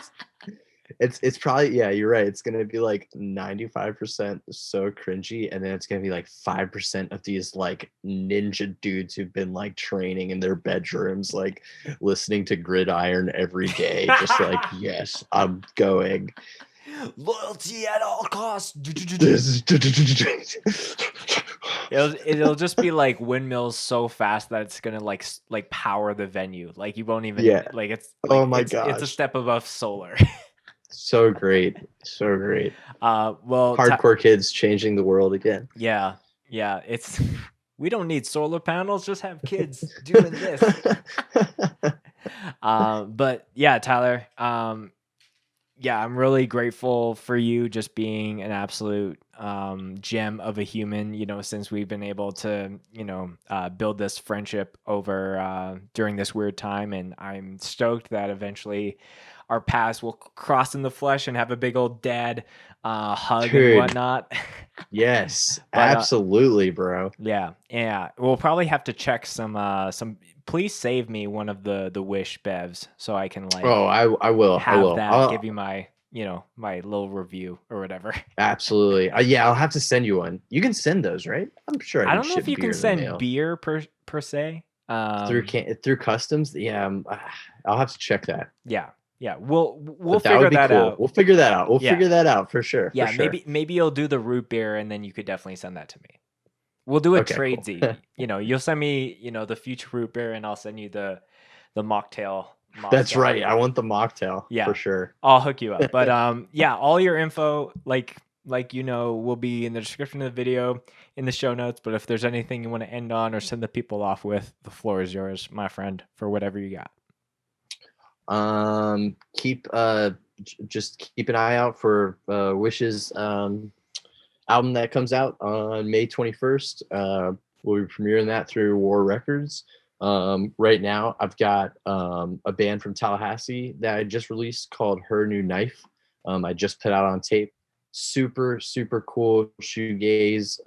Speaker 1: it's probably, yeah, you're right. It's gonna be like 95% so cringy, and then it's gonna be like 5% of these like ninja dudes who've been like training in their bedrooms, like listening to Gridiron every day, just like, yes, I'm going.
Speaker 3: Loyalty at all costs.
Speaker 1: This
Speaker 3: It'll just be like windmills so fast that it's gonna like power the venue. Like you won't even
Speaker 1: Yeah.
Speaker 3: like it's
Speaker 1: Oh
Speaker 3: like
Speaker 1: my
Speaker 3: it's a
Speaker 1: gosh.
Speaker 3: step above solar.
Speaker 1: So great. So great.
Speaker 3: Well,
Speaker 1: Hardcore kids changing the world again.
Speaker 3: yeah, it's we don't need solar panels, just have kids doing this. But yeah, Tyler, yeah, I'm really grateful for you just being an absolute gem of a human, you know, since we've been able to, you know, build this friendship over during this weird time. And I'm stoked that eventually our paths will cross in the flesh and have a big old dad hug
Speaker 1: Dude.
Speaker 3: and whatnot.
Speaker 1: Yes,
Speaker 3: But,
Speaker 1: absolutely, bro.
Speaker 3: Yeah. We'll probably have to check some. Please save me one of the Wish bevs so I can like.
Speaker 1: Oh, I will.
Speaker 3: Have
Speaker 1: I will.
Speaker 3: that. Give you my, you know, my little review or whatever.
Speaker 1: Absolutely. Yeah, I'll have to send you one. You can send those, right? I'm sure I
Speaker 3: I
Speaker 1: can
Speaker 3: don't know
Speaker 1: ship
Speaker 3: if you
Speaker 1: beer
Speaker 3: can
Speaker 1: in the
Speaker 3: send
Speaker 1: mail.
Speaker 3: beer per se.
Speaker 1: Through customs. Yeah, I'll have to check that.
Speaker 3: Yeah. We'll
Speaker 1: But that
Speaker 3: figure
Speaker 1: would be
Speaker 3: that
Speaker 1: cool.
Speaker 3: out.
Speaker 1: We'll figure that out. We'll
Speaker 3: Yeah.
Speaker 1: figure that out for sure.
Speaker 3: Yeah,
Speaker 1: for sure.
Speaker 3: maybe you'll do the root beer and then you could definitely send that to me. We'll do a
Speaker 1: Okay,
Speaker 3: tradesy.
Speaker 1: cool.
Speaker 3: You know, you'll send me, you know, the future root beer and I'll send you the mocktail.
Speaker 1: That's right. I want the mocktail.
Speaker 3: Yeah,
Speaker 1: for sure.
Speaker 3: I'll hook you up. But yeah, all your info, like you know, will be in the description of the video, in the show notes. But if there's anything you want to end on or send the people off with, the floor is yours, my friend, for whatever you got.
Speaker 1: Just keep an eye out for Wish's album that comes out on May 21st. We'll be premiering that through War Records. Right now I've got a band from Tallahassee that I just released called Her New Knife. I just put out on tape. Super cool shoegaze,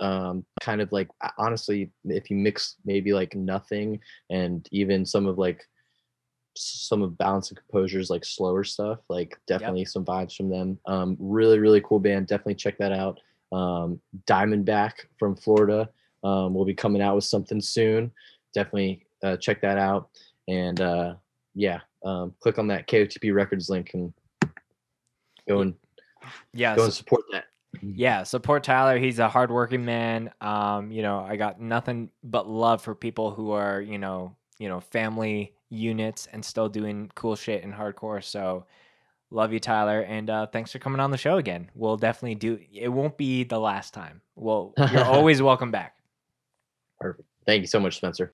Speaker 1: kind of like, honestly, if you mix maybe like Nothing and even some of Balance and Composure's like slower stuff, like definitely some vibes from them. Really cool band. Definitely check that out. Diamondback from Florida will be coming out with something soon. Definitely check that out. And click on that KOTP Records link and go and support that.
Speaker 3: Yeah, support Tyler. He's a hardworking man. You know, I got nothing but love for people who are, you know, family units and still doing cool shit in hardcore. So love you, Tyler, and thanks for coming on the show again. We'll definitely do. It won't be the last time. Well, you're always welcome back.
Speaker 1: Perfect. Thank you so much, Spencer.